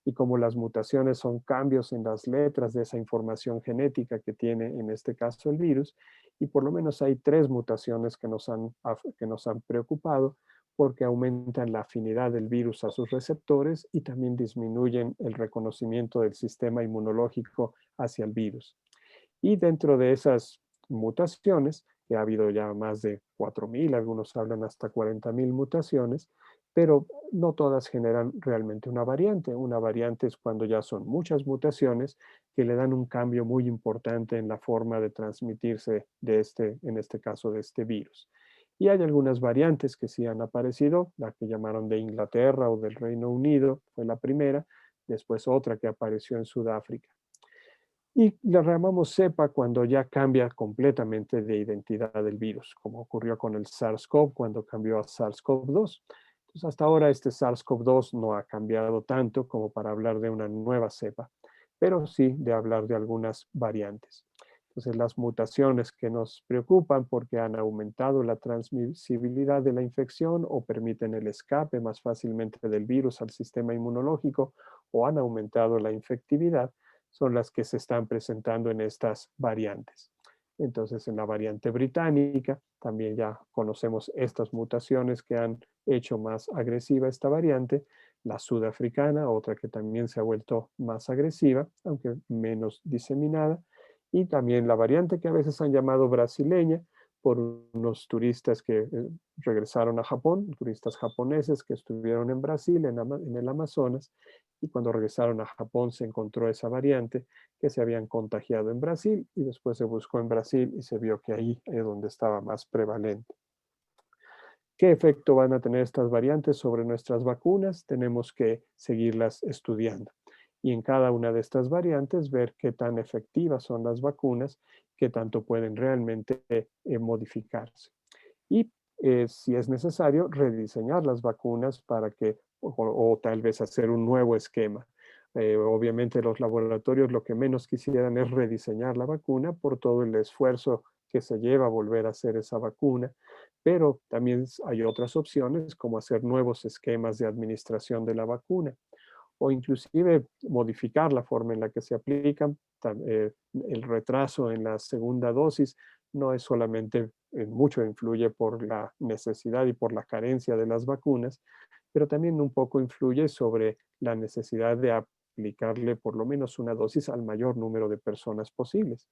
Y como las mutaciones son cambios en las letras de esa información genética que tiene en este caso el virus, y por lo menos hay 3 mutaciones que nos han preocupado porque aumentan la afinidad del virus a sus receptores y también disminuyen el reconocimiento del sistema inmunológico hacia el virus. Y dentro de esas mutaciones, que ha habido ya más de 4.000, algunos hablan hasta 40.000 mutaciones, pero no todas generan realmente una variante. Una variante es cuando ya son muchas mutaciones que le dan un cambio muy importante en la forma de transmitirse en este caso, de este virus. Y hay algunas variantes que sí han aparecido, la que llamaron de Inglaterra o del Reino Unido fue la primera, después otra que apareció en Sudáfrica. Y le llamamos cepa cuando ya cambia completamente de identidad del virus, como ocurrió con el SARS-CoV cuando cambió a SARS-CoV-2. Entonces, hasta ahora este SARS-CoV-2 no ha cambiado tanto como para hablar de una nueva cepa, pero sí de hablar de algunas variantes. Entonces, las mutaciones que nos preocupan porque han aumentado la transmisibilidad de la infección o permiten el escape más fácilmente del virus al sistema inmunológico o han aumentado la infectividad, son las que se están presentando en estas variantes. Entonces, en la variante británica también ya conocemos estas mutaciones que han hecho más agresiva esta variante. La sudafricana, otra que también se ha vuelto más agresiva, aunque menos diseminada. Y también la variante que a veces han llamado brasileña, por unos turistas que regresaron a Japón, turistas japoneses que estuvieron en Brasil, en el Amazonas, y cuando regresaron a Japón se encontró esa variante que se habían contagiado en Brasil y después se buscó en Brasil y se vio que ahí es donde estaba más prevalente. ¿Qué efecto van a tener estas variantes sobre nuestras vacunas? Tenemos que seguirlas estudiando. Y en cada una de estas variantes ver qué tan efectivas son las vacunas, qué tanto pueden realmente modificarse. Y si es necesario, rediseñar las vacunas para que, o tal vez hacer un nuevo esquema. Obviamente los laboratorios lo que menos quisieran es rediseñar la vacuna por todo el esfuerzo que se lleva a volver a hacer esa vacuna, pero también hay otras opciones como hacer nuevos esquemas de administración de la vacuna o inclusive modificar la forma en la que se aplican. El retraso en la segunda dosis no es solamente, mucho influye por la necesidad y por la carencia de las vacunas, pero también un poco influye sobre la necesidad de aplicarle por lo menos una dosis al mayor número de personas posibles.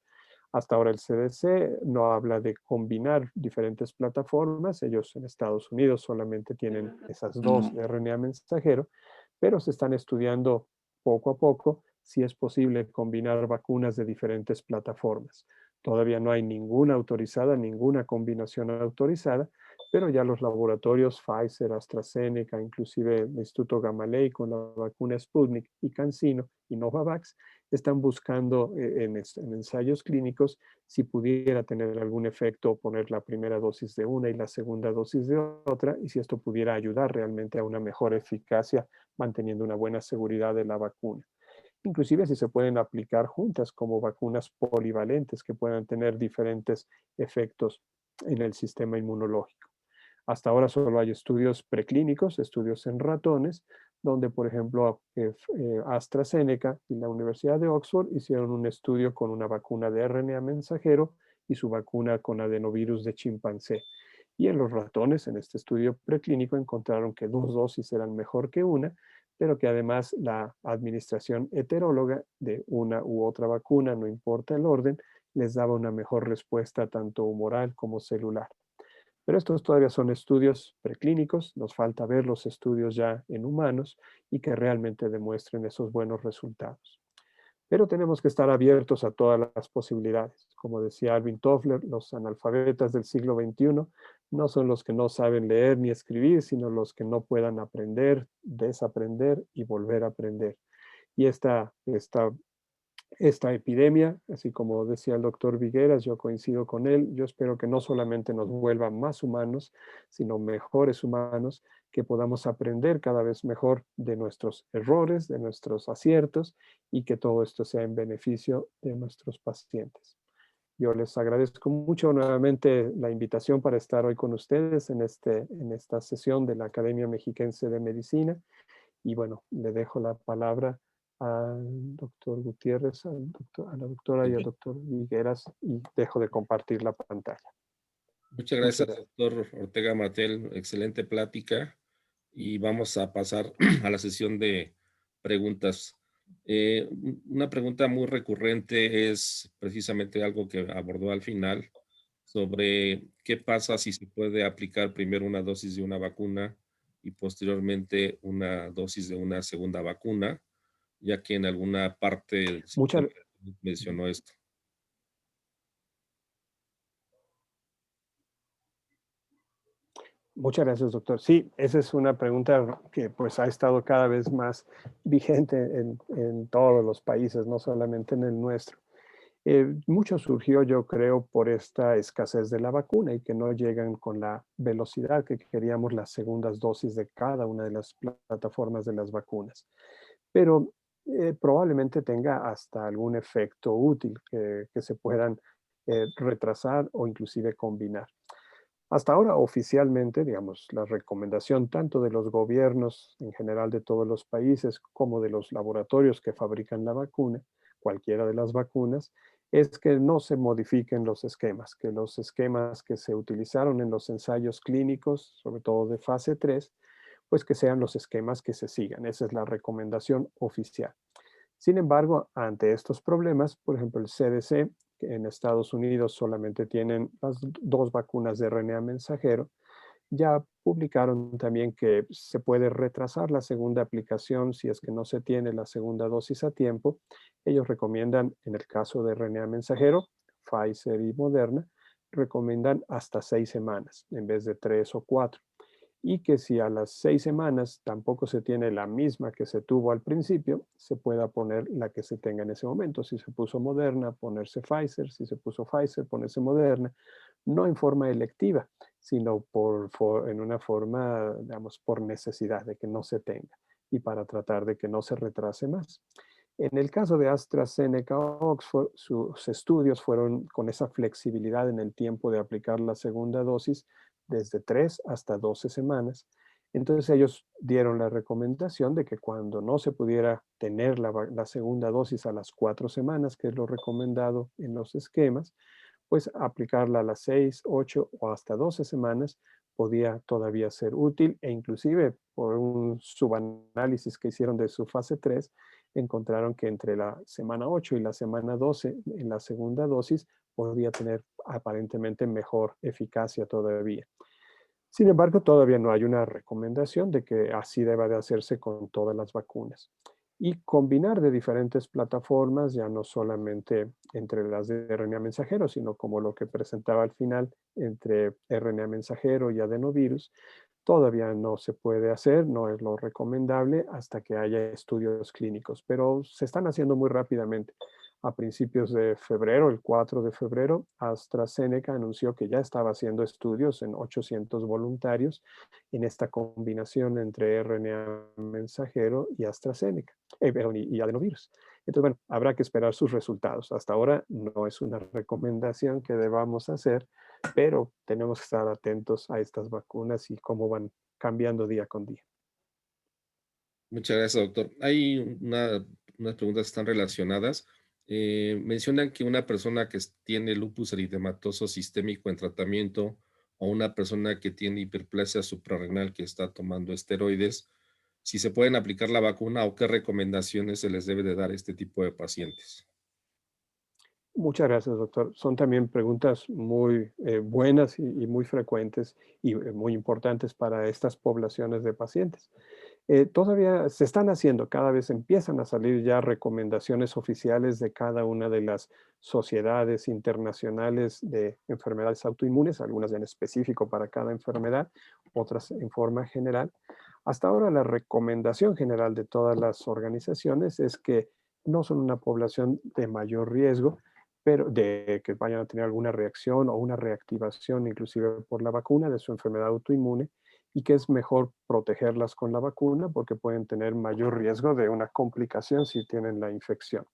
Hasta ahora el CDC no habla de combinar diferentes plataformas. Ellos en Estados Unidos solamente tienen esas 2 de RNA mensajero, pero se están estudiando poco a poco si es posible combinar vacunas de diferentes plataformas. Todavía no hay ninguna autorizada, ninguna combinación autorizada, pero ya los laboratorios Pfizer, AstraZeneca, inclusive el Instituto Gamaleya con la vacuna Sputnik y CanSino y Novavax están buscando en ensayos clínicos si pudiera tener algún efecto poner la primera dosis de una y la segunda dosis de otra y si esto pudiera ayudar realmente a una mejor eficacia manteniendo una buena seguridad de la vacuna. Inclusive si se pueden aplicar juntas como vacunas polivalentes que puedan tener diferentes efectos en el sistema inmunológico. Hasta ahora solo hay estudios preclínicos, estudios en ratones, donde por ejemplo AstraZeneca y la Universidad de Oxford hicieron un estudio con una vacuna de RNA mensajero y su vacuna con adenovirus de chimpancé. Y en los ratones, en este estudio preclínico, encontraron que 2 dosis eran mejor que una, pero que además la administración heteróloga de una u otra vacuna, no importa el orden, les daba una mejor respuesta tanto humoral como celular. Pero estos todavía son estudios preclínicos, nos falta ver los estudios ya en humanos y que realmente demuestren esos buenos resultados. Pero tenemos que estar abiertos a todas las posibilidades. Como decía Alvin Toffler, los analfabetas del siglo XXI no son los que no saben leer ni escribir, sino los que no puedan aprender, desaprender y volver a aprender. Y esta epidemia, así como decía el doctor Vigueras, yo coincido con él, yo espero que no solamente nos vuelva más humanos, sino mejores humanos, que podamos aprender cada vez mejor de nuestros errores, de nuestros aciertos, y que todo esto sea en beneficio de nuestros pacientes. Yo les agradezco mucho nuevamente la invitación para estar hoy con ustedes en esta sesión de la Academia Mexiquense de Medicina. Y bueno, le dejo la palabra al doctor Gutiérrez, a la doctora y al doctor Vigueras, y dejo de compartir la pantalla. Muchas gracias, doctor Ortega Mattel. Excelente plática. Y vamos a pasar a la sesión de preguntas. Una pregunta muy recurrente es precisamente algo que abordó al final, sobre qué pasa si se puede aplicar primero una dosis de una vacuna y posteriormente una dosis de una segunda vacuna, ya que en alguna parte del Muchas, mencionó esto. Muchas gracias, doctor. Sí, esa es una pregunta que pues ha estado cada vez más vigente en todos los países, no solamente en el nuestro. Mucho surgió, yo creo, por esta escasez de la vacuna y que no llegan con la velocidad que queríamos las segundas dosis de cada una de las plataformas de las vacunas. Pero probablemente tenga hasta algún efecto útil que se puedan retrasar o inclusive combinar. Hasta ahora, oficialmente, digamos, la recomendación tanto de los gobiernos en general de todos los países como de los laboratorios que fabrican la vacuna, cualquiera de las vacunas, es que no se modifiquen los esquemas, que los esquemas que se utilizaron en los ensayos clínicos, sobre todo de fase 3, pues que sean los esquemas que se sigan. Esa es la recomendación oficial. Sin embargo, ante estos problemas, por ejemplo, el CDC, que en Estados Unidos solamente tienen las 2 vacunas de RNA mensajero, ya publicaron también que se puede retrasar la segunda aplicación si es que no se tiene la segunda dosis a tiempo. Ellos recomiendan, en el caso de RNA mensajero, Pfizer y Moderna, recomiendan hasta 6 semanas en vez de 3 o 4. Y que si a las 6 semanas tampoco se tiene la misma que se tuvo al principio, se pueda poner la que se tenga en ese momento. Si se puso Moderna, ponerse Pfizer; si se puso Pfizer, ponerse Moderna, no en forma electiva, sino en una forma, digamos, por necesidad de que no se tenga y para tratar de que no se retrase más. En el caso de AstraZeneca Oxford, sus estudios fueron con esa flexibilidad en el tiempo de aplicar la segunda dosis, desde 3 hasta 12 semanas. Entonces ellos dieron la recomendación de que cuando no se pudiera tener la segunda dosis a las 4 semanas, que es lo recomendado en los esquemas, pues aplicarla a las 6, 8 o hasta 12 semanas podía todavía ser útil, e inclusive por un subanálisis que hicieron de su fase 3, encontraron que entre la semana 8 y la semana 12 en la segunda dosis podría tener aparentemente mejor eficacia todavía. Sin embargo, todavía no hay una recomendación de que así deba de hacerse con todas las vacunas. Y combinar de diferentes plataformas, ya no solamente entre las de RNA mensajero, sino como lo que presentaba al final, entre RNA mensajero y adenovirus, todavía no se puede hacer, no es lo recomendable hasta que haya estudios clínicos, pero se están haciendo muy rápidamente. A principios de febrero, el 4 de febrero, AstraZeneca anunció que ya estaba haciendo estudios en 800 voluntarios en esta combinación entre RNA mensajero y AstraZeneca, y adenovirus. Entonces, bueno, habrá que esperar sus resultados. Hasta ahora no es una recomendación que debamos hacer, pero tenemos que estar atentos a estas vacunas y cómo van cambiando día con día. Muchas gracias, doctor. Hay unas preguntas que están relacionadas. Mencionan que una persona que tiene lupus eritematoso sistémico en tratamiento o una persona que tiene hiperplasia suprarrenal que está tomando esteroides, si se pueden aplicar la vacuna o qué recomendaciones se les debe de dar a este tipo de pacientes. Muchas gracias, doctor. Son también preguntas muy buenas y muy frecuentes y muy importantes para estas poblaciones de pacientes. Todavía se están haciendo, cada vez empiezan a salir ya recomendaciones oficiales de cada una de las sociedades internacionales de enfermedades autoinmunes, algunas en específico para cada enfermedad, otras en forma general. Hasta ahora la recomendación general de todas las organizaciones es que no son una población de mayor riesgo, pero de que vayan a tener alguna reacción o una reactivación inclusive por la vacuna de su enfermedad autoinmune, y que es mejor protegerlas con la vacuna porque pueden tener mayor riesgo de una complicación si tienen la infección.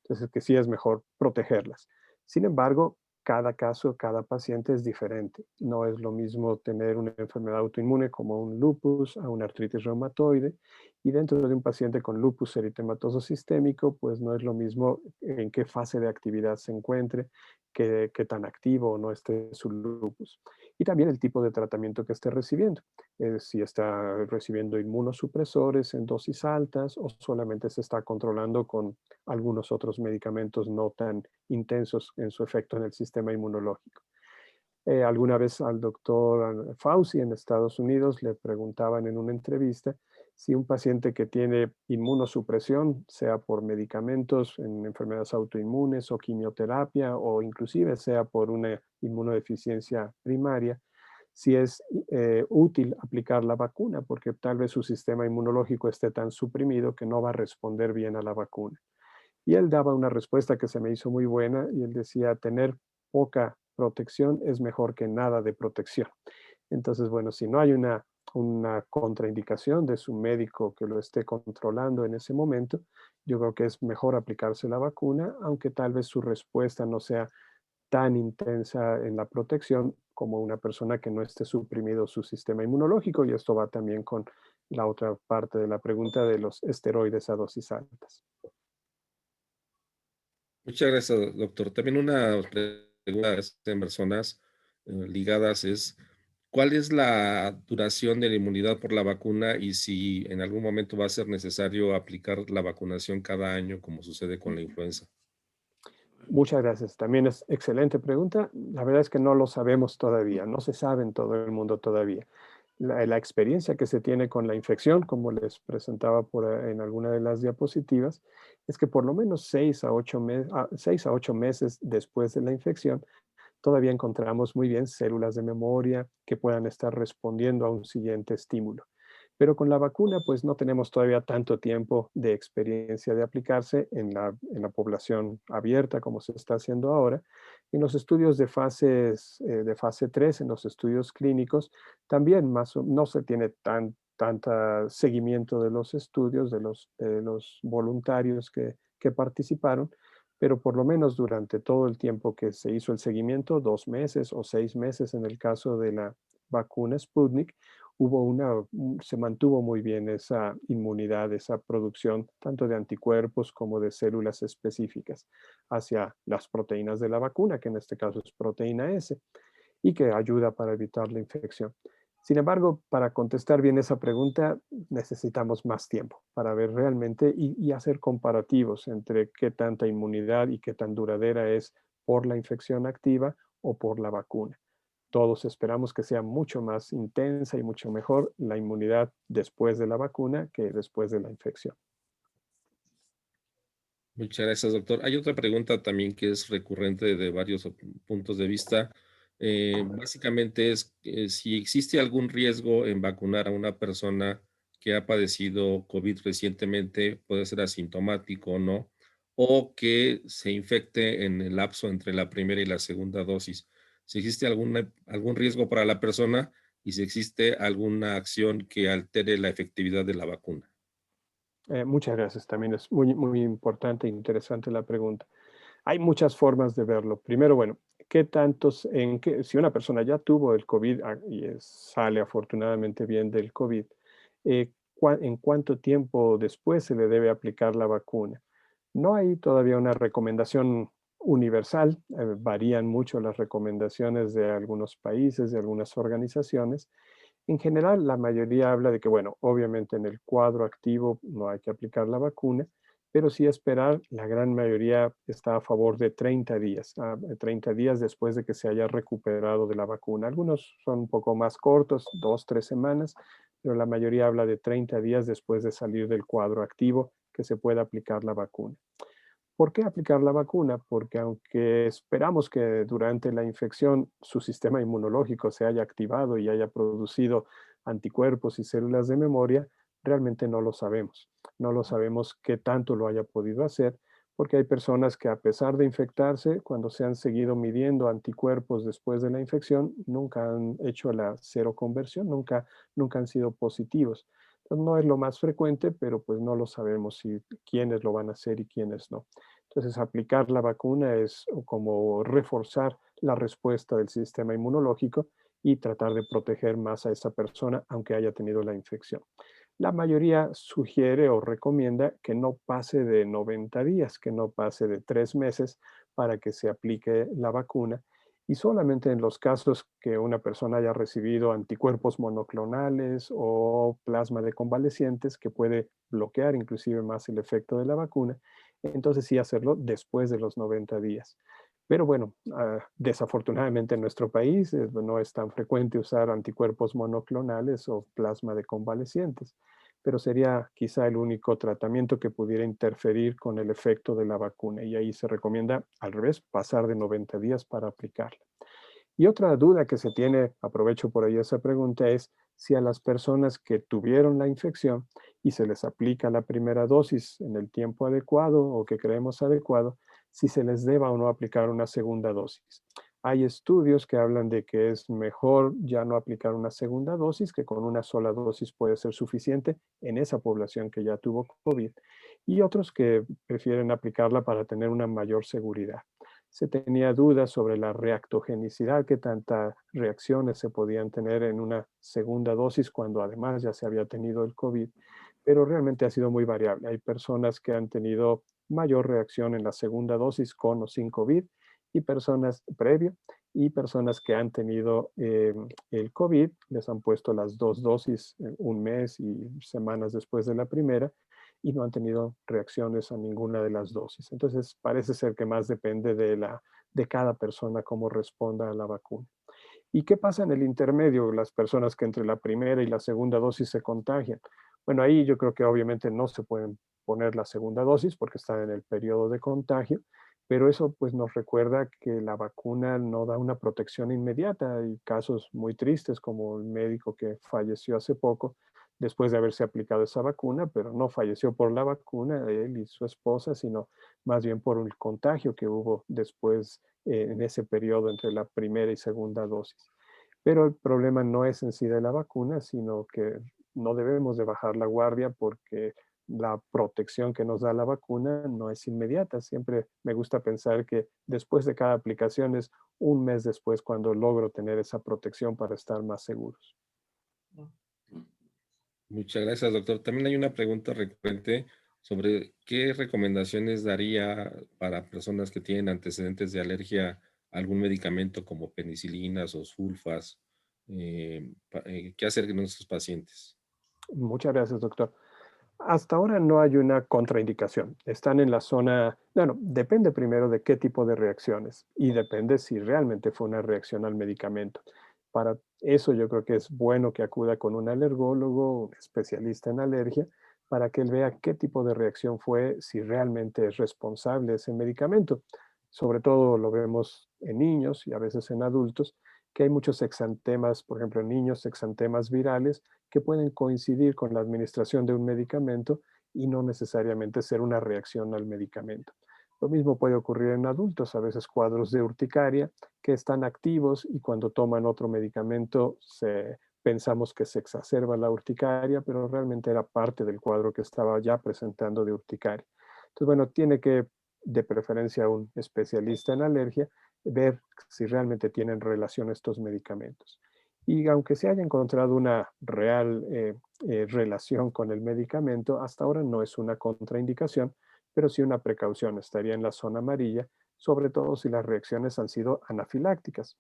Entonces, que sí es mejor protegerlas. Sin embargo, cada caso, cada paciente es diferente. No es lo mismo tener una enfermedad autoinmune como un lupus, a una artritis reumatoide, y dentro de un paciente con lupus eritematoso sistémico, pues no es lo mismo en qué fase de actividad se encuentre, qué tan activo o no esté su lupus. Y también el tipo de tratamiento que esté recibiendo. Si está recibiendo inmunosupresores en dosis altas o solamente se está controlando con algunos otros medicamentos no tan intensos en su efecto en el sistema inmunológico. Alguna vez al doctor Fauci en Estados Unidos le preguntaban en una entrevista si un paciente que tiene inmunosupresión, sea por medicamentos en enfermedades autoinmunes o quimioterapia o inclusive sea por una inmunodeficiencia primaria, si es útil aplicar la vacuna, porque tal vez su sistema inmunológico esté tan suprimido que no va a responder bien a la vacuna. Y él daba una respuesta que se me hizo muy buena y él decía, tener poca protección es mejor que nada de protección. Entonces, bueno, si no hay una contraindicación de su médico que lo esté controlando en ese momento, yo creo que es mejor aplicarse la vacuna, aunque tal vez su respuesta no sea tan intensa en la protección como una persona que no esté suprimido su sistema inmunológico, y esto va también con la otra parte de la pregunta de los esteroides a dosis altas. Muchas gracias, doctor. También una pregunta en personas ligadas es, ¿cuál es la duración de la inmunidad por la vacuna y si en algún momento va a ser necesario aplicar la vacunación cada año, como sucede con la influenza? Muchas gracias. También es excelente pregunta. La verdad es que no lo sabemos todavía, no se sabe en todo el mundo todavía. La experiencia que se tiene con la infección, como les presentaba en alguna de las diapositivas, es que por lo menos 6 a 8 meses después de la infección, todavía encontramos muy bien células de memoria que puedan estar respondiendo a un siguiente estímulo. Pero con la vacuna, pues no tenemos todavía tanto tiempo de experiencia de aplicarse en la población abierta como se está haciendo ahora. En los estudios de fase 3, en los estudios clínicos, también no se tiene tanta seguimiento de los estudios, de los voluntarios que participaron, pero por lo menos durante todo el tiempo que se hizo el seguimiento, 2 meses o 6 meses en el caso de la vacuna Sputnik, se mantuvo muy bien esa inmunidad, esa producción tanto de anticuerpos como de células específicas hacia las proteínas de la vacuna, que en este caso es proteína S, y que ayuda para evitar la infección. Sin embargo, para contestar bien esa pregunta, necesitamos más tiempo para ver realmente y hacer comparativos entre qué tanta inmunidad y qué tan duradera es por la infección activa o por la vacuna. Todos esperamos que sea mucho más intensa y mucho mejor la inmunidad después de la vacuna que después de la infección. Muchas gracias, doctor. Hay otra pregunta también que es recurrente de varios puntos de vista. Básicamente es si existe algún riesgo en vacunar a una persona que ha padecido COVID recientemente, puede ser asintomático o no, o que se infecte en el lapso entre la primera y la segunda dosis. Si existe algún riesgo para la persona y si existe alguna acción que altere la efectividad de la vacuna. Muchas gracias. También es muy, muy importante e interesante la pregunta. Hay muchas formas de verlo. Primero, bueno, si una persona ya tuvo el COVID y sale afortunadamente bien del COVID, ¿en cuánto tiempo después se le debe aplicar la vacuna? No hay todavía una recomendación universal. Varían mucho las recomendaciones de algunos países, de algunas organizaciones. En general, la mayoría habla de que, bueno, obviamente en el cuadro activo no hay que aplicar la vacuna, pero sí esperar, la gran mayoría está a favor de 30 días, 30 días después de que se haya recuperado de la vacuna. Algunos son un poco más cortos, 2, 3 semanas, pero la mayoría habla de 30 días después de salir del cuadro activo que se pueda aplicar la vacuna. ¿Por qué aplicar la vacuna? Porque aunque esperamos que durante la infección su sistema inmunológico se haya activado y haya producido anticuerpos y células de memoria, realmente no lo sabemos. No lo sabemos qué tanto lo haya podido hacer, porque hay personas que a pesar de infectarse, cuando se han seguido midiendo anticuerpos después de la infección, nunca han hecho la seroconversión, nunca han sido positivos. Entonces, no es lo más frecuente, pero pues no lo sabemos si quiénes lo van a hacer y quiénes no. Entonces, aplicar la vacuna es como reforzar la respuesta del sistema inmunológico y tratar de proteger más a esa persona, aunque haya tenido la infección. La mayoría sugiere o recomienda que no pase de 90 días, que no pase de 3 meses para que se aplique la vacuna. Y solamente en los casos que una persona haya recibido anticuerpos monoclonales o plasma de convalecientes, que puede bloquear inclusive más el efecto de la vacuna, entonces sí hacerlo después de los 90 días. Pero bueno, desafortunadamente en nuestro país no es tan frecuente usar anticuerpos monoclonales o plasma de convalecientes, pero sería quizá el único tratamiento que pudiera interferir con el efecto de la vacuna y ahí se recomienda al revés, pasar de 90 días para aplicarla. Y otra duda que se tiene, aprovecho por ahí esa pregunta, es si a las personas que tuvieron la infección y se les aplica la primera dosis en el tiempo adecuado o que creemos adecuado, si se les deba o no aplicar una segunda dosis. Hay estudios que hablan de que es mejor ya no aplicar una segunda dosis, que con una sola dosis puede ser suficiente en esa población que ya tuvo COVID, y otros que prefieren aplicarla para tener una mayor seguridad. Se tenía dudas sobre la reactogenicidad, que tantas reacciones se podían tener en una segunda dosis cuando además ya se había tenido el COVID, pero realmente ha sido muy variable. Hay personas que han tenido mayor reacción en la segunda dosis con o sin COVID y personas previo y personas que han tenido el COVID, les han puesto las 2 dosis un mes y semanas después de la primera y no han tenido reacciones a ninguna de las dosis. Entonces, parece ser que más depende de cada persona cómo responda a la vacuna. ¿Y qué pasa en el intermedio? Las personas que entre la primera y la segunda dosis se contagian. Bueno, ahí yo creo que obviamente no se pueden poner la segunda dosis porque están en el periodo de contagio, pero eso pues nos recuerda que la vacuna no da una protección inmediata. Hay casos muy tristes como el médico que falleció hace poco después de haberse aplicado esa vacuna, pero no falleció por la vacuna, él y su esposa, sino más bien por el contagio que hubo después en ese periodo entre la primera y segunda dosis. Pero el problema no es en sí de la vacuna, sino que no debemos de bajar la guardia porque la protección que nos da la vacuna no es inmediata. Siempre me gusta pensar que después de cada aplicación es un mes después cuando logro tener esa protección para estar más seguros. Muchas gracias, doctor. También hay una pregunta recurrente sobre qué recomendaciones daría para personas que tienen antecedentes de alergia a algún medicamento como penicilinas o sulfas. ¿Qué hacer con nuestros pacientes? Muchas gracias, doctor. Hasta ahora no hay una contraindicación. Están en la zona, bueno, depende primero de qué tipo de reacciones y depende si realmente fue una reacción al medicamento. Para eso yo creo que es bueno que acuda con un alergólogo, un especialista en alergia, para que él vea qué tipo de reacción fue, si realmente es responsable ese medicamento. Sobre todo lo vemos en niños y a veces en adultos, que hay muchos exantemas, por ejemplo, en niños, exantemas virales que pueden coincidir con la administración de un medicamento y no necesariamente ser una reacción al medicamento. Lo mismo puede ocurrir en adultos, a veces cuadros de urticaria que están activos y cuando toman otro medicamento pensamos que se exacerba la urticaria, pero realmente era parte del cuadro que estaba ya presentando de urticaria. Entonces, bueno, tiene que, de preferencia un especialista en alergia, ver si realmente tienen relación estos medicamentos. Y aunque se haya encontrado una real relación con el medicamento, hasta ahora no es una contraindicación, pero sí una precaución. Estaría en la zona amarilla, sobre todo si las reacciones han sido anafilácticas.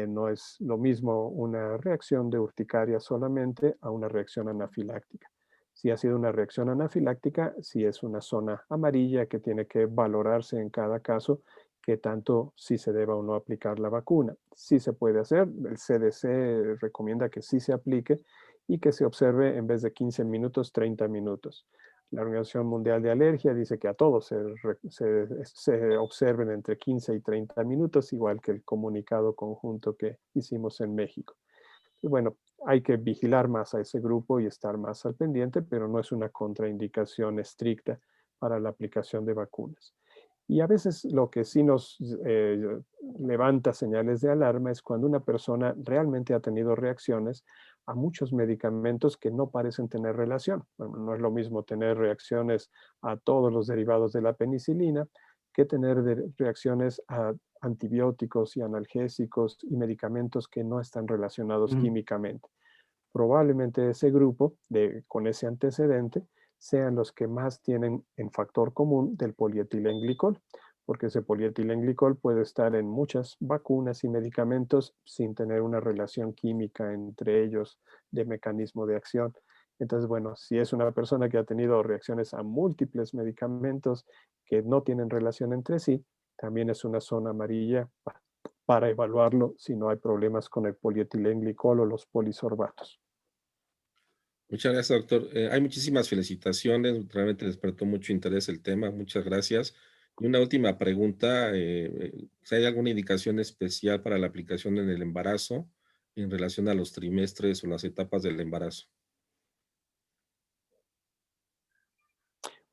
No es lo mismo una reacción de urticaria solamente a una reacción anafiláctica. si ha sido una reacción anafiláctica, si es una zona amarilla que tiene que valorarse en cada caso, que tanto si se deba o no aplicar la vacuna. Sí se puede hacer, el CDC recomienda que sí se aplique y que se observe en vez de 15 minutos, 30 minutos. La Organización Mundial de Alergia dice que a todos se observen entre 15 y 30 minutos, igual que el comunicado conjunto que hicimos en México. Y bueno, hay que vigilar más a ese grupo y estar más al pendiente, pero no es una contraindicación estricta para la aplicación de vacunas. Y a veces lo que sí nos levanta señales de alarma es cuando una persona realmente ha tenido reacciones a muchos medicamentos que no parecen tener relación. Bueno, no es lo mismo tener reacciones a todos los derivados de la penicilina que tener reacciones a antibióticos y analgésicos y medicamentos que no están relacionados químicamente. Probablemente ese grupo con ese antecedente sean los que más tienen en factor común del polietilenglicol, porque ese polietilenglicol puede estar en muchas vacunas y medicamentos sin tener una relación química entre ellos de mecanismo de acción. Entonces, bueno, si es una persona que ha tenido reacciones a múltiples medicamentos que no tienen relación entre sí, también es una zona amarilla para evaluarlo si no hay problemas con el polietilenglicol o los polisorbatos. Muchas gracias, doctor. Hay muchísimas felicitaciones, realmente despertó mucho interés el tema, muchas gracias. Y una última pregunta, si hay alguna indicación especial para la aplicación en el embarazo en relación a los trimestres o las etapas del embarazo.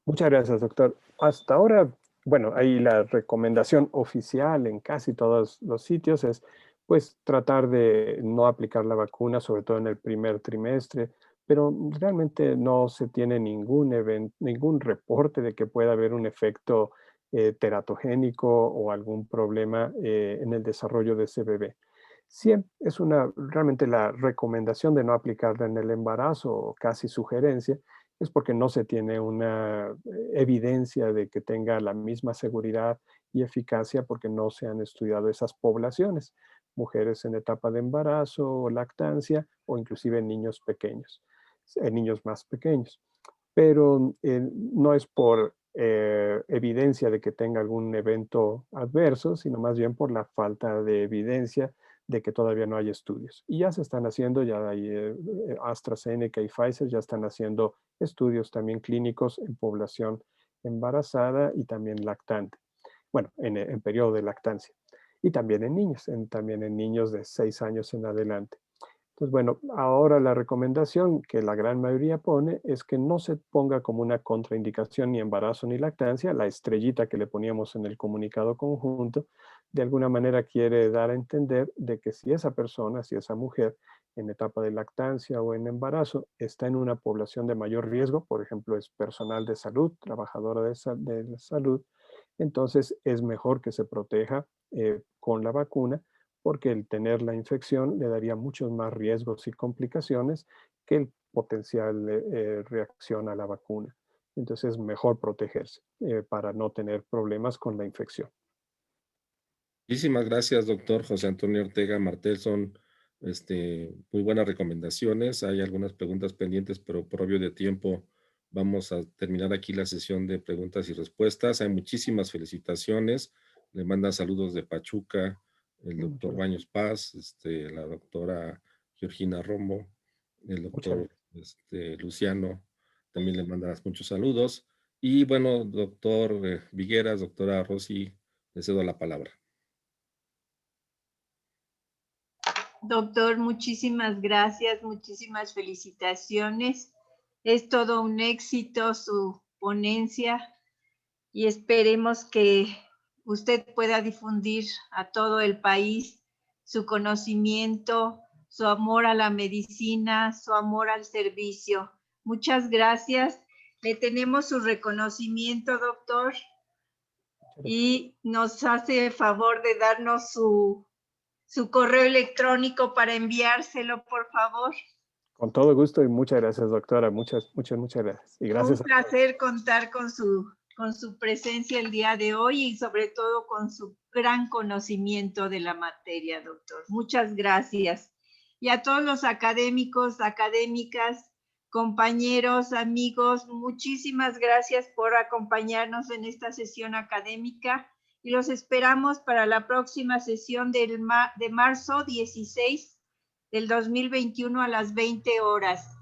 Muchas gracias, doctor. Hasta ahora, bueno, ahí la recomendación oficial en casi todos los sitios es, pues, tratar de no aplicar la vacuna, sobre todo en el primer trimestre, pero realmente no se tiene ningún reporte de que pueda haber un efecto teratogénico o algún problema en el desarrollo de ese bebé. Sí, es realmente la recomendación de no aplicarla en el embarazo, o casi sugerencia, es porque no se tiene una evidencia de que tenga la misma seguridad y eficacia porque no se han estudiado esas poblaciones, mujeres en etapa de embarazo, lactancia o inclusive niños pequeños, niños más pequeños. Pero no es por evidencia de que tenga algún evento adverso, sino más bien por la falta de evidencia de que todavía no hay estudios. Y ya se están haciendo, ya hay AstraZeneca y Pfizer ya están haciendo estudios también clínicos en población embarazada y también lactante. Bueno, en periodo de lactancia. Y también en niños, también en niños de 6 años en adelante. Entonces, bueno, ahora la recomendación que la gran mayoría pone es que no se ponga como una contraindicación ni embarazo ni lactancia. La estrellita que le poníamos en el comunicado conjunto, de alguna manera quiere dar a entender de que si esa persona, si esa mujer en etapa de lactancia o en embarazo está en una población de mayor riesgo, por ejemplo, es personal de salud, trabajadora de salud, entonces es mejor que se proteja con la vacuna, porque el tener la infección le daría muchos más riesgos y complicaciones que el potencial reacción a la vacuna. Entonces es mejor protegerse para no tener problemas con la infección. Muchísimas gracias, doctor José Antonio Ortega Martel. Son muy buenas recomendaciones. Hay algunas preguntas pendientes, pero por obvio de tiempo vamos a terminar aquí la sesión de preguntas y respuestas. Hay muchísimas felicitaciones. Le mandan saludos de Pachuca, el doctor Baños Paz, la doctora Georgina Romo, el doctor Luciano, también le mandan muchos saludos. Y bueno, doctor Vigueras, doctora Rosy, le cedo la palabra. Doctor, muchísimas gracias, muchísimas felicitaciones. Es todo un éxito su ponencia y esperemos que usted pueda difundir a todo el país su conocimiento, su amor a la medicina, su amor al servicio. Muchas gracias. Le tenemos su reconocimiento, doctor, y nos hace el favor de darnos su correo electrónico para enviárselo, por favor. Con todo gusto y muchas gracias, doctora. Muchas gracias. Y gracias. Un placer contar con su presencia el día de hoy y sobre todo con su gran conocimiento de la materia, doctor. Muchas gracias. Y a todos los académicos, académicas, compañeros, amigos, muchísimas gracias por acompañarnos en esta sesión académica y los esperamos para la próxima sesión de marzo 16 del 2021 a las 20 horas.